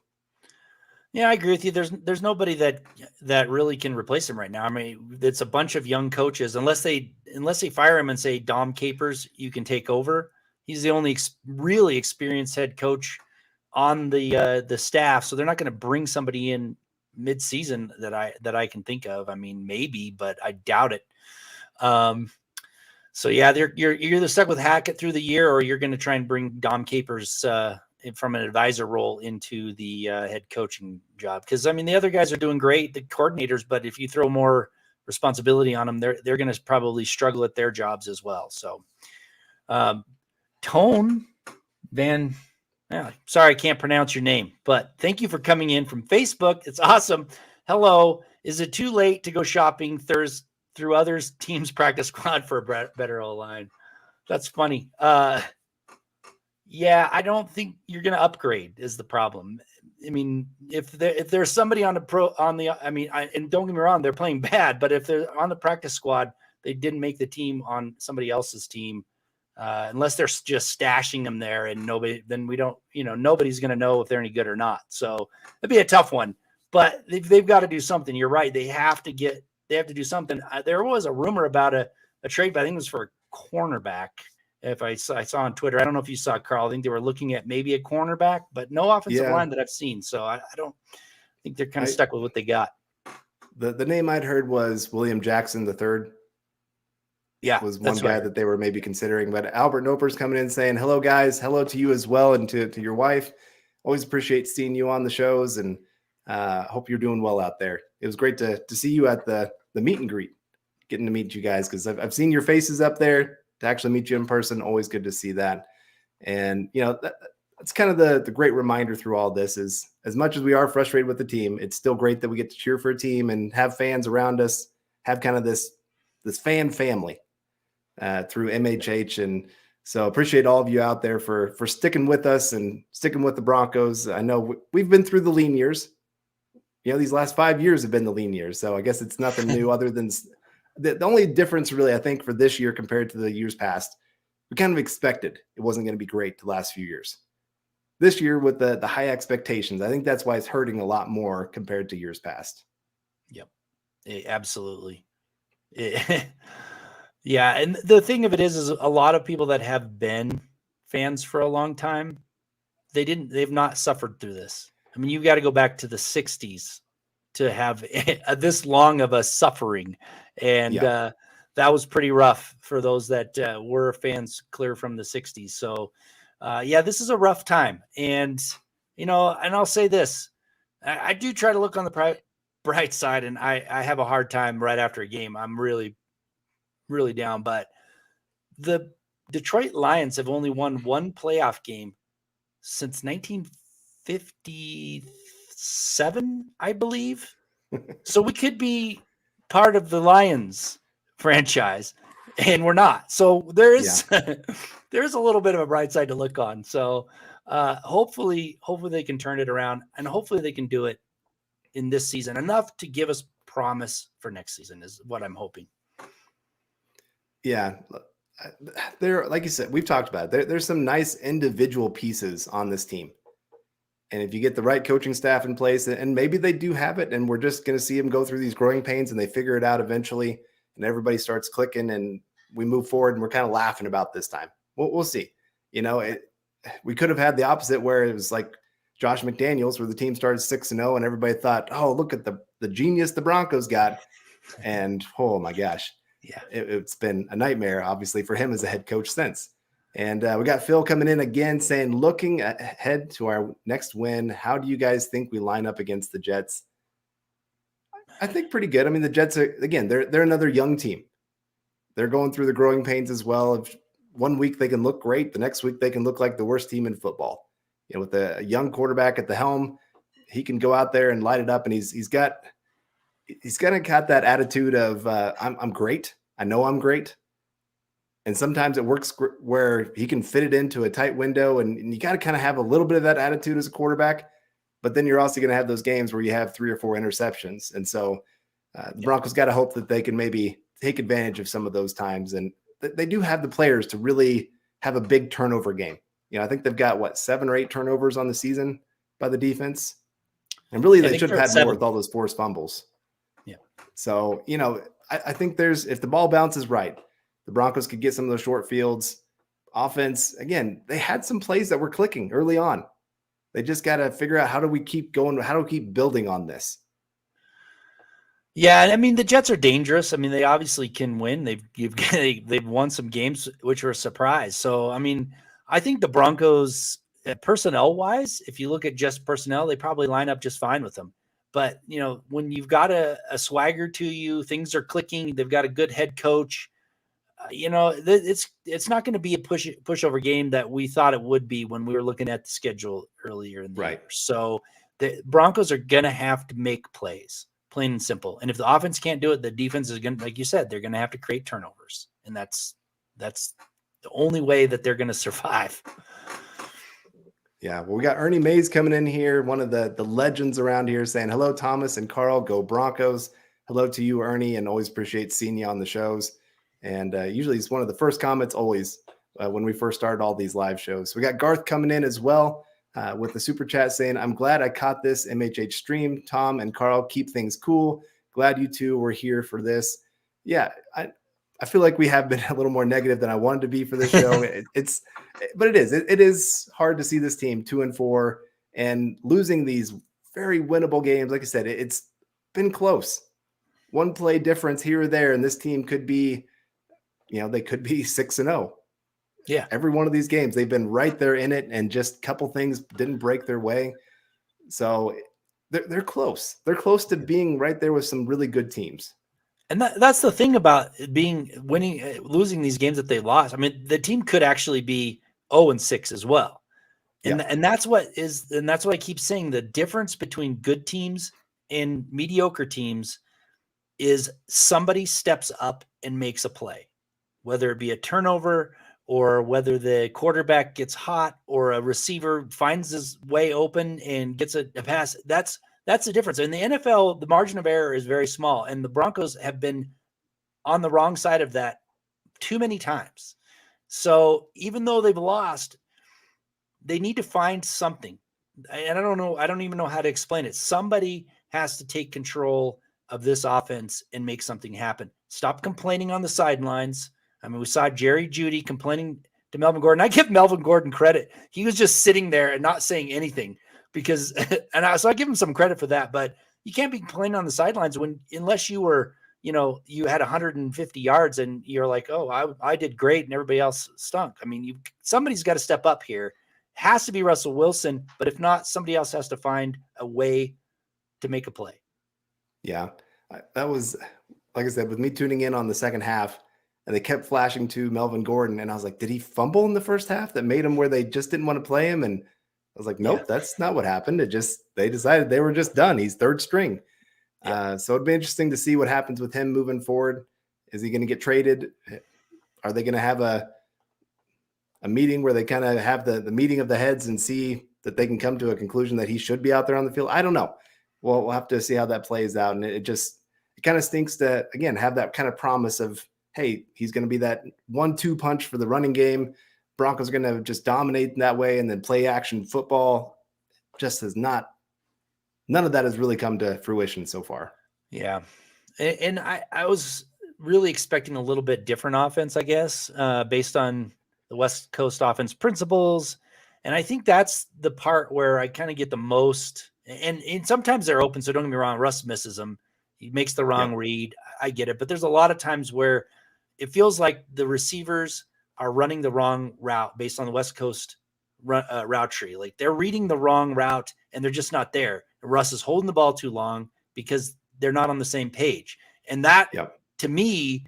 [SPEAKER 2] Yeah, I agree with you. There's nobody that really can replace him right now. I mean, it's a bunch of young coaches. Unless they fire him and say, Dom Capers, you can take over. He's the only really experienced head coach on the staff, so they're not going to bring somebody in mid-season that I can think of. I mean, maybe, but I doubt it. So yeah, you're either stuck with Hackett through the year, or you're going to try and bring Dom Capers from an advisor role into the head coaching job. Because I mean, the other guys are doing great, the coordinators, but if you throw more responsibility on them, they're going to probably struggle at their jobs as well. So, Tone Van. Yeah, sorry, I can't pronounce your name, but thank you for coming in from Facebook. It's awesome. Hello. Is it too late to go shopping through others' teams' practice squad for a better O-line? That's funny. Yeah, I don't think you're going to upgrade is the problem. I mean, if there's somebody on the and don't get me wrong, they're playing bad, but if they're on the practice squad, they didn't make the team on somebody else's team. Unless they're just stashing them there and nobody's going to know if they're any good or not. So it'd be a tough one, but they've got to do something. You're right. They have to do something. There was a rumor about a trade, but I think it was for a cornerback. If I saw on Twitter, I don't know if you saw, Carl, I think they were looking at maybe a cornerback, but no offensive line that I've seen. So I don't think they're kind of stuck with what they got.
[SPEAKER 1] The name I'd heard was William Jackson III.
[SPEAKER 2] Yeah,
[SPEAKER 1] was one guy that they were maybe considering. But Albert Noper's coming in saying, hello, guys. Hello to you as well, and to your wife. Always appreciate seeing you on the shows, and hope you're doing well out there. It was great to see you at the meet and greet, getting to meet you guys, because I've seen your faces up there. To actually meet you in person, always good to see that. And, that's kind of the great reminder through all this is, as much as we are frustrated with the team, it's still great that we get to cheer for a team and have fans around us, have kind of this fan family through MHH. And so appreciate all of you out there for sticking with us and sticking with the Broncos. I know we've been through the lean years. These last 5 years have been the lean years. So I guess it's nothing new other than the only difference really, I think, for this year compared to the years past, we kind of expected it wasn't going to be great the last few years. This year with the high expectations, I think that's why it's hurting a lot more compared to years past.
[SPEAKER 2] Yep. Absolutely. Yeah. And the thing of it is a lot of people that have been fans for a long time, they've not suffered through this. I mean, you got to go back to the 60s to have this long of a suffering. And that was pretty rough for those that were fans clear from the 60s. So, this is a rough time. And, and I'll say this, I do try to look on the bright side, and I have a hard time right after a game. I'm really, really down. But the Detroit Lions have only won one playoff game since 1957, I believe. So we could be part of the Lions franchise, and we're not. So there's there's a little bit of a bright side to look on. So hopefully they can turn it around, and hopefully they can do it in this season, enough to give us promise for next season is what I'm hoping.
[SPEAKER 1] Yeah. There, like you said, we've talked about it. There's some nice individual pieces on this team. And if you get the right coaching staff in place, and maybe they do have it, and we're just going to see them go through these growing pains and they figure it out eventually, and everybody starts clicking and we move forward, and we're kind of laughing about this time. We'll see. We could have had the opposite, where it was like Josh McDaniels, where the team started 6-0 and everybody thought, oh, look at the genius the Broncos got. And oh my gosh. Yeah, it's been a nightmare, obviously, for him as a head coach since. And we got Phil coming in again saying, looking ahead to our next win, how do you guys think we line up against the Jets? I think pretty good. I mean, the Jets are, again, they're another young team. They're going through the growing pains as well. Of one week they can look great, the next week they can look like the worst team in football. With a young quarterback at the helm, he can go out there and light it up, and he's kind of got that attitude of I'm great. I know I'm great. And sometimes it works where he can fit it into a tight window, and you got to kind of have a little bit of that attitude as a quarterback. But then you're also going to have those games where you have 3 or 4 interceptions. And so the Broncos got to hope that they can maybe take advantage of some of those times. And they do have the players to really have a big turnover game. I think they've got 7 or 8 turnovers on the season by the defense. And really, they should have had 7 more with all those forced fumbles.
[SPEAKER 2] Yeah.
[SPEAKER 1] So, I think if the ball bounces right, the Broncos could get some of those short fields. Offense, again, they had some plays that were clicking early on. They just got to figure out, how do we keep going? How do we keep building on this?
[SPEAKER 2] Yeah, I mean, the Jets are dangerous. I mean, they obviously can win. They've won some games which were a surprise. So, I mean, I think the Broncos, personnel-wise, if you look at just personnel, they probably line up just fine with them. But, when you've got a swagger to you, things are clicking, they've got a good head coach, it's not going to be a pushover game that we thought it would be when we were looking at the schedule earlier in the year. So the Broncos are going to have to make plays, plain and simple. And if the offense can't do it, the defense is going to, like you said, they're going to have to create turnovers. And that's the only way that they're going to survive.
[SPEAKER 1] Yeah, well, we got Ernie Mays coming in here, one of the legends around here, saying, hello, Thomas and Carl, go Broncos. Hello to you, Ernie, and always appreciate seeing you on the shows. And usually it's one of the first comments always when we first started all these live shows. So we got Garth coming in as well with the super chat saying, I'm glad I caught this MHH stream. Tom and Carl, keep things cool. Glad you two were here for this. Yeah, I feel like we have been a little more negative than I wanted to be for this show. But it is hard to see this team 2-4 and losing these very winnable games. Like I said, it's been close. One play difference here or there, and this team could be, they could be 6-0.
[SPEAKER 2] Yeah.
[SPEAKER 1] Every one of these games, they've been right there in it, and just a couple things didn't break their way. So they're close. They're close to being right there with some really good teams.
[SPEAKER 2] And that's the thing about losing these games that they lost. I mean, the team could actually be 0-6 as well. And that's what I keep saying. The difference between good teams and mediocre teams is somebody steps up and makes a play, whether it be a turnover or whether the quarterback gets hot or a receiver finds his way open and gets a pass. That's the difference. In the NFL, the margin of error is very small, and the Broncos have been on the wrong side of that too many times. So even though they've lost, they need to find something. And I don't know. I don't even know how to explain it. Somebody has to take control of this offense and make something happen. Stop complaining on the sidelines. I mean, we saw Jerry Jeudy complaining to Melvin Gordon. I give Melvin Gordon credit. He was just sitting there and not saying anything. So I give him some credit for that, but you can't be complaining on the sidelines unless you were, you had 150 yards and you're like, oh, I did great and everybody else stunk. I mean, somebody's got to step up here. It has to be Russell Wilson, but if not, somebody else has to find a way to make a play.
[SPEAKER 1] Yeah, that was, like I said, with me tuning in on the second half, and they kept flashing to Melvin Gordon, and I was like, did he fumble in the first half that made him where they just didn't want to play him? And I was like, nope, that's not what happened. They decided they were just done. He's third string. So it'd be interesting to see what happens with him moving forward. Is he going to get traded? Are they going to have a meeting where they kind of have the meeting of the heads and see that they can come to a conclusion that he should be out there on the field? I don't know. Well, we'll have to see how that plays out. And it kind of stinks to, again, have that kind of promise of, hey, he's going to be that 1-2 punch for the running game. Broncos are going to just dominate in that way and then play action football. Just has not, none of that has really come to fruition so far.
[SPEAKER 2] Yeah. And I was really expecting a little bit different offense, I guess, based on the West Coast offense principles. And I think that's the part where I kind of get the most, and sometimes they're open. So don't get me wrong. Russ misses them. He makes the wrong read. I get it. But there's a lot of times where it feels like the receivers are running the wrong route based on the West Coast route tree. Like they're reading the wrong route and they're just not there. Russ is holding the ball too long because they're not on the same page. And that to me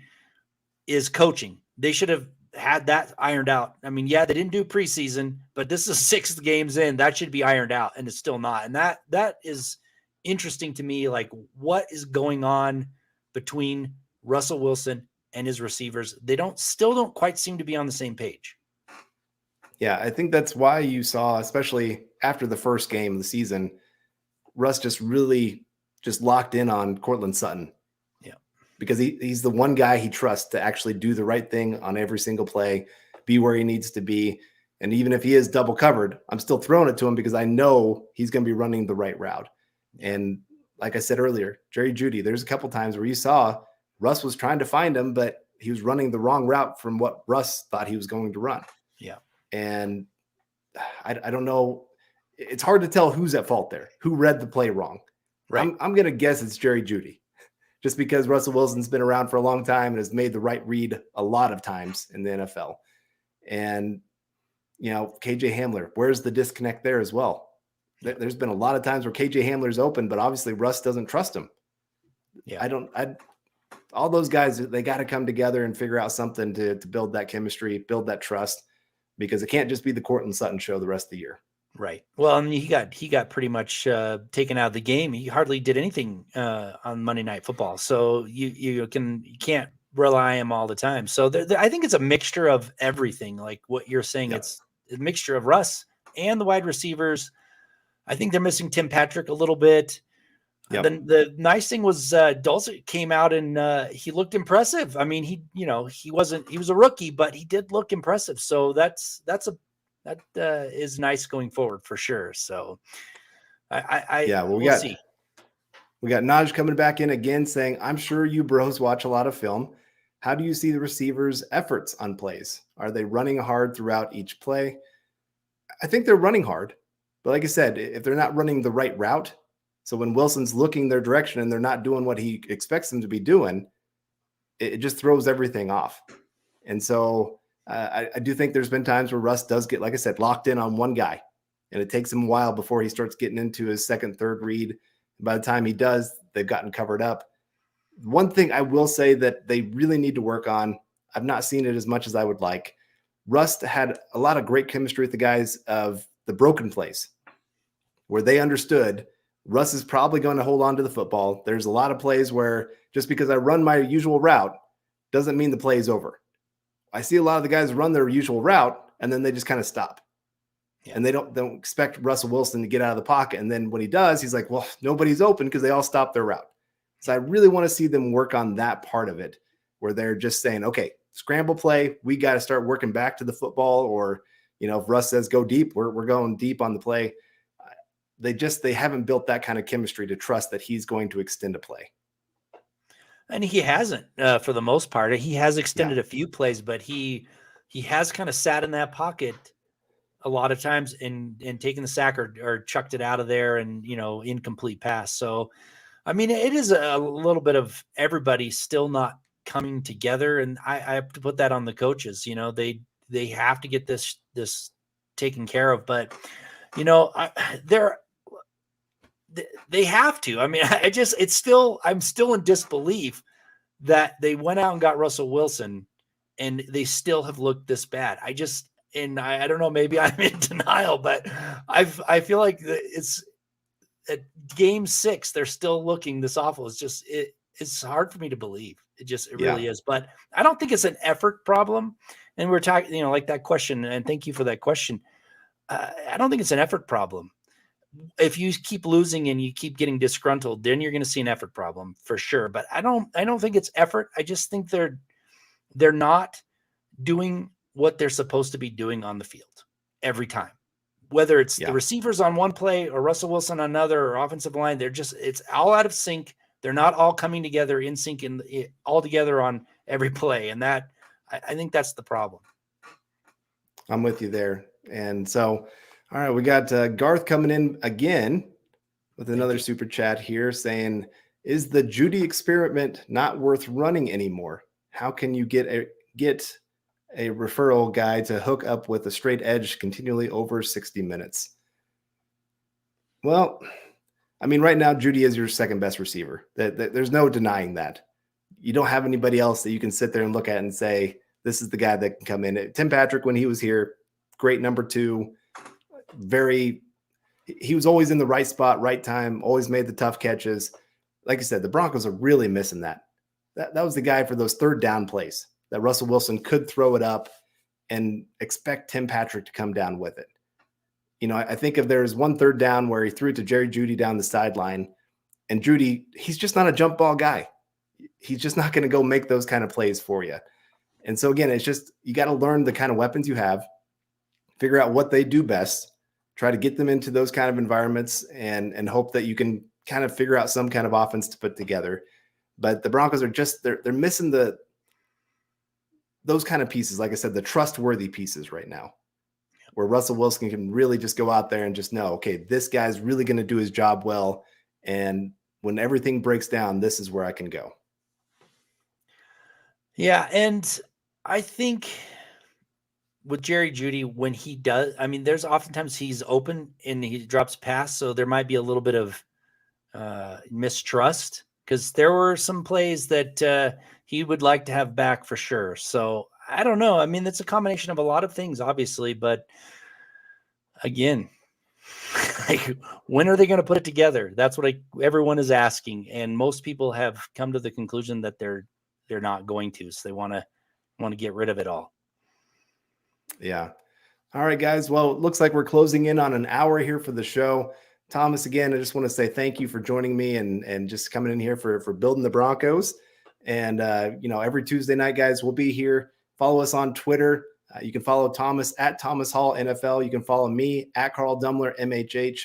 [SPEAKER 2] is coaching. They should have had that ironed out. I mean, they didn't do preseason, but this is 6 games in. That should be ironed out, and it's still not. And that is interesting to me. Like, what is going on between Russell Wilson and his receivers? They still don't quite seem to be on the same page.
[SPEAKER 1] Yeah, I think that's why you saw, especially after the first game of the season, Russ just really just locked in on Cortland Sutton.
[SPEAKER 2] Yeah.
[SPEAKER 1] Because he's the one guy he trusts to actually do the right thing on every single play, be where he needs to be. And even if he is double covered, I'm still throwing it to him because I know he's going to be running the right route. And like I said earlier, Jerry Jeudy, there's a couple times where you saw Russ was trying to find him, but he was running the wrong route from what Russ thought he was going to run.
[SPEAKER 2] Yeah.
[SPEAKER 1] And I don't know. It's hard to tell who's at fault there, who read the play wrong.
[SPEAKER 2] Right.
[SPEAKER 1] I'm going to guess it's Jerry Jeudy, just because Russell Wilson's been around for a long time and has made the right read a lot of times in the NFL. And, KJ Hamler, where's the disconnect there as well? There's been a lot of times where KJ Hamler's open, but obviously Russ doesn't trust him.
[SPEAKER 2] Yeah.
[SPEAKER 1] all those guys, they got to come together and figure out something to build that chemistry, build that trust, because it can't just be the Courtland Sutton show the rest of the year.
[SPEAKER 2] Right. Well, I mean, he got pretty much taken out of the game. He hardly did anything on Monday Night Football, so you can't rely on him all the time. So I think it's a mixture of everything, like what you're saying.
[SPEAKER 1] Yep.
[SPEAKER 2] It's a mixture of Russ and the wide receivers. I think they're missing Tim Patrick a little bit.
[SPEAKER 1] Yep.
[SPEAKER 2] Then the nice thing was Dulcet came out and he looked impressive. I mean, he was a rookie, but he did look impressive. So that is nice going forward for sure. So we'll see.
[SPEAKER 1] We got Naj coming back in again saying, I'm sure you bros watch a lot of film. How do you see the receivers' efforts on plays? Are they running hard throughout each play? I think they're running hard, but like I said, if they're not running the right route, so when Wilson's looking their direction and they're not doing what he expects them to be doing, it just throws everything off. And so I do think there's been times where Russ does get, like I said, locked in on one guy, and it takes him a while before he starts getting into his second, third read. By the time he does, they've gotten covered up. One thing I will say that they really need to work on, I've not seen it as much as I would like. Russ had a lot of great chemistry with the guys of the broken plays, where they understood Russ is probably going to hold on to the football. There's a lot of plays where just because I run my usual route doesn't mean the play is over. I see a lot of the guys run their usual route and then they just kind of stop. Yeah. And they don't expect Russell Wilson to get out of the pocket. And then when he does, he's like, well, nobody's open because they all stopped their route. So I really want to see them work on that part of it, where they're just saying, okay, scramble play, we got to start working back to the football. Or, if Russ says go deep, we're going deep on the play. They haven't built that kind of chemistry to trust that he's going to extend a play.
[SPEAKER 2] And he hasn't for the most part. He has extended a few plays, but he has kind of sat in that pocket a lot of times and taken the sack or chucked it out of there and, incomplete pass. So, I mean, it is a little bit of everybody still not coming together. And I have to put that on the coaches. They have to get this taken care of, but they have to. I mean, I'm still in disbelief that they went out and got Russell Wilson and they still have looked this bad. I don't know, maybe I'm in denial, but I feel like it's at game 6, they're still looking this awful. It's hard for me to believe. It really is, but I don't think it's an effort problem. And we're talking, like that question, and thank you for that question. I don't think it's an effort problem. If you keep losing and you keep getting disgruntled, then you're going to see an effort problem for sure. But I don't think it's effort. I just think they're not doing what they're supposed to be doing on the field every time, whether it's the receivers on one play or Russell Wilson on another or offensive line. It's all out of sync. They're not all coming together in sync and all together on every play. And that, I think that's the problem.
[SPEAKER 1] I'm with you there. And so, all right, we got Garth coming in again with another super chat here saying, is the Judy experiment not worth running anymore? How can you get a referral guy to hook up with a straight edge continually over 60 minutes? Well, I mean, right now, Judy is your second best receiver. There's no denying that. You don't have anybody else that you can sit there and look at and say, this is the guy that can come in. Tim Patrick, when he was here, great number 2. He was always in the right spot, right time, always made the tough catches. Like I said, the Broncos are really missing that. That was the guy for those third down plays that Russell Wilson could throw it up and expect Tim Patrick to come down with it. I think if there's one third down where he threw it to Jerry Jeudy down the sideline, and Jeudy, he's just not a jump ball guy. He's just not going to go make those kind of plays for you. And so again, it's just, you got to learn the kind of weapons you have, figure out what they do best, try to get them into those kind of environments and hope that you can kind of figure out some kind of offense to put together. But the Broncos are just, they're missing those kind of pieces. Like I said, the trustworthy pieces right now, where Russell Wilson can really just go out there and just know, okay, this guy's really going to do his job well. And when everything breaks down, this is where I can go.
[SPEAKER 2] Yeah. And I think with Jerry Jeudy, when he does, I mean, there's oftentimes he's open and he drops pass. So there might be a little bit of mistrust because there were some plays that he would like to have back for sure. So I don't know. I mean, it's a combination of a lot of things, obviously, but again, like, when are they going to put it together? That's what everyone is asking, and most people have come to the conclusion that they're not going to. So they want to get rid of it all.
[SPEAKER 1] Yeah. All right, guys. Well, it looks like we're closing in on an hour here for the show. Thomas, again, I just want to say thank you for joining me and just coming in here for building the Broncos. And every Tuesday night, guys, we'll be here. Follow us on Twitter. You can follow Thomas at Thomas Hall NFL. You can follow me at Carl Dumler MHH.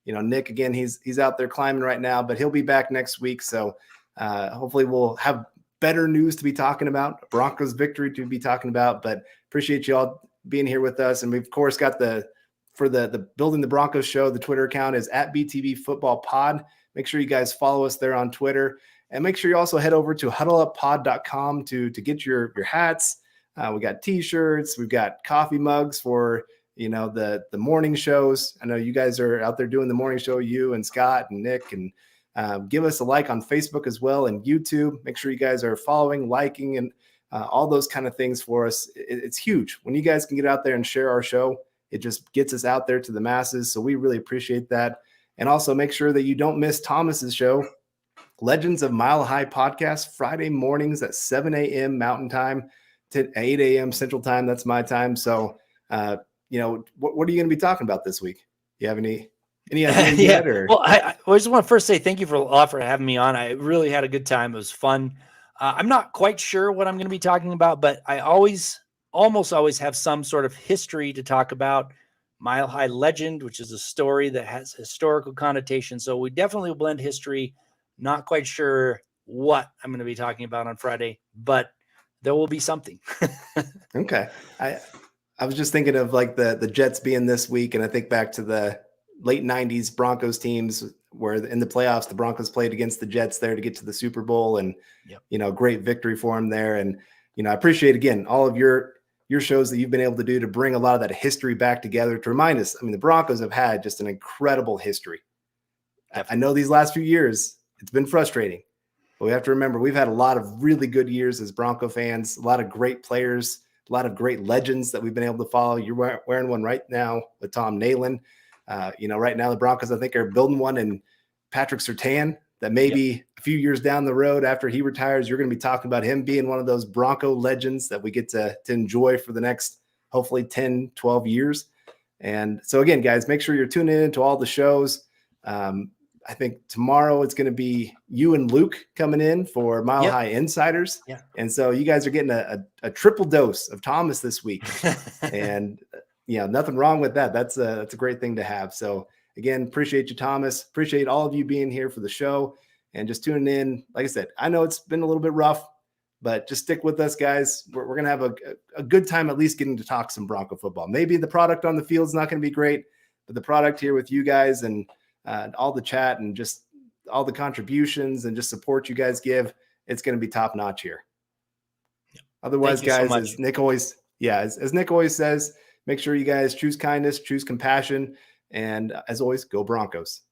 [SPEAKER 1] Nick, again, he's out there climbing right now, but he'll be back next week. So hopefully we'll have better news to be talking about, Broncos victory to be talking about. But appreciate you all being here with us. And we've, of course, got the Building the Broncos show. The Twitter account is at BTB Football Pod. Make sure you guys follow us there on Twitter. And make sure you also head over to huddleuppod.com to get your hats. We got T-shirts. We've got coffee mugs for, the morning shows. I know you guys are out there doing the morning show, you and Scott and Nick. And give us a like on Facebook as well and YouTube. Make sure you guys are following, liking, and all those kind of things for us. It's huge. When you guys can get out there and share our show, it just gets us out there to the masses. So we really appreciate that. And also make sure that you don't miss Thomas's show, Legends of Mile High Podcast, Friday mornings at 7 a.m. Mountain Time to 8 a.m. Central Time. That's my time. So, what are you going to be talking about this week? You have any ideas yet? Or?
[SPEAKER 2] Well, I just want to first say thank you for having me on. I really had a good time. It was fun. I'm not quite sure what I'm going to be talking about, but I almost always have some sort of history to talk about. Mile High Legend, which is a story that has historical connotation. So we definitely will blend history. Not quite sure what I'm going to be talking about on Friday, but there will be something.
[SPEAKER 1] Okay. I was just thinking of like the Jets being this week, and I think back to the late 90s Broncos teams where in the playoffs, the Broncos played against the Jets there to get to the Super Bowl, and, great victory for them there. And, I appreciate, again, all of your shows that you've been able to do to bring a lot of that history back together to remind us. I mean, the Broncos have had just an incredible history. Definitely. I know these last few years, it's been frustrating, but we have to remember we've had a lot of really good years as Bronco fans, a lot of great players, a lot of great legends that we've been able to follow. You're wearing one right now with Tom Nalen. Right now the Broncos, I think, are building one in Patrick Surtain that maybe a few years down the road after he retires, you're going to be talking about him being one of those Bronco legends that we get to enjoy for the next, hopefully 10, 12 years. And so again, guys, make sure you're tuning in to all the shows. I think tomorrow it's going to be you and Luke coming in for Mile High Insiders. Yeah. And so you guys are getting a triple dose of Thomas this week. And nothing wrong with that. That's a great thing to have. So again, appreciate you, Thomas. Appreciate all of you being here for the show and just tuning in. Like I said, I know it's been a little bit rough, but just stick with us, guys. We're going to have a good time at least getting to talk some Bronco football. Maybe the product on the field is not going to be great, but the product here with you guys and all the chat and just all the contributions and just support you guys give, it's going to be top notch here. Otherwise, guys, so as Nick always says, make sure you guys choose kindness, choose compassion, and as always, go Broncos.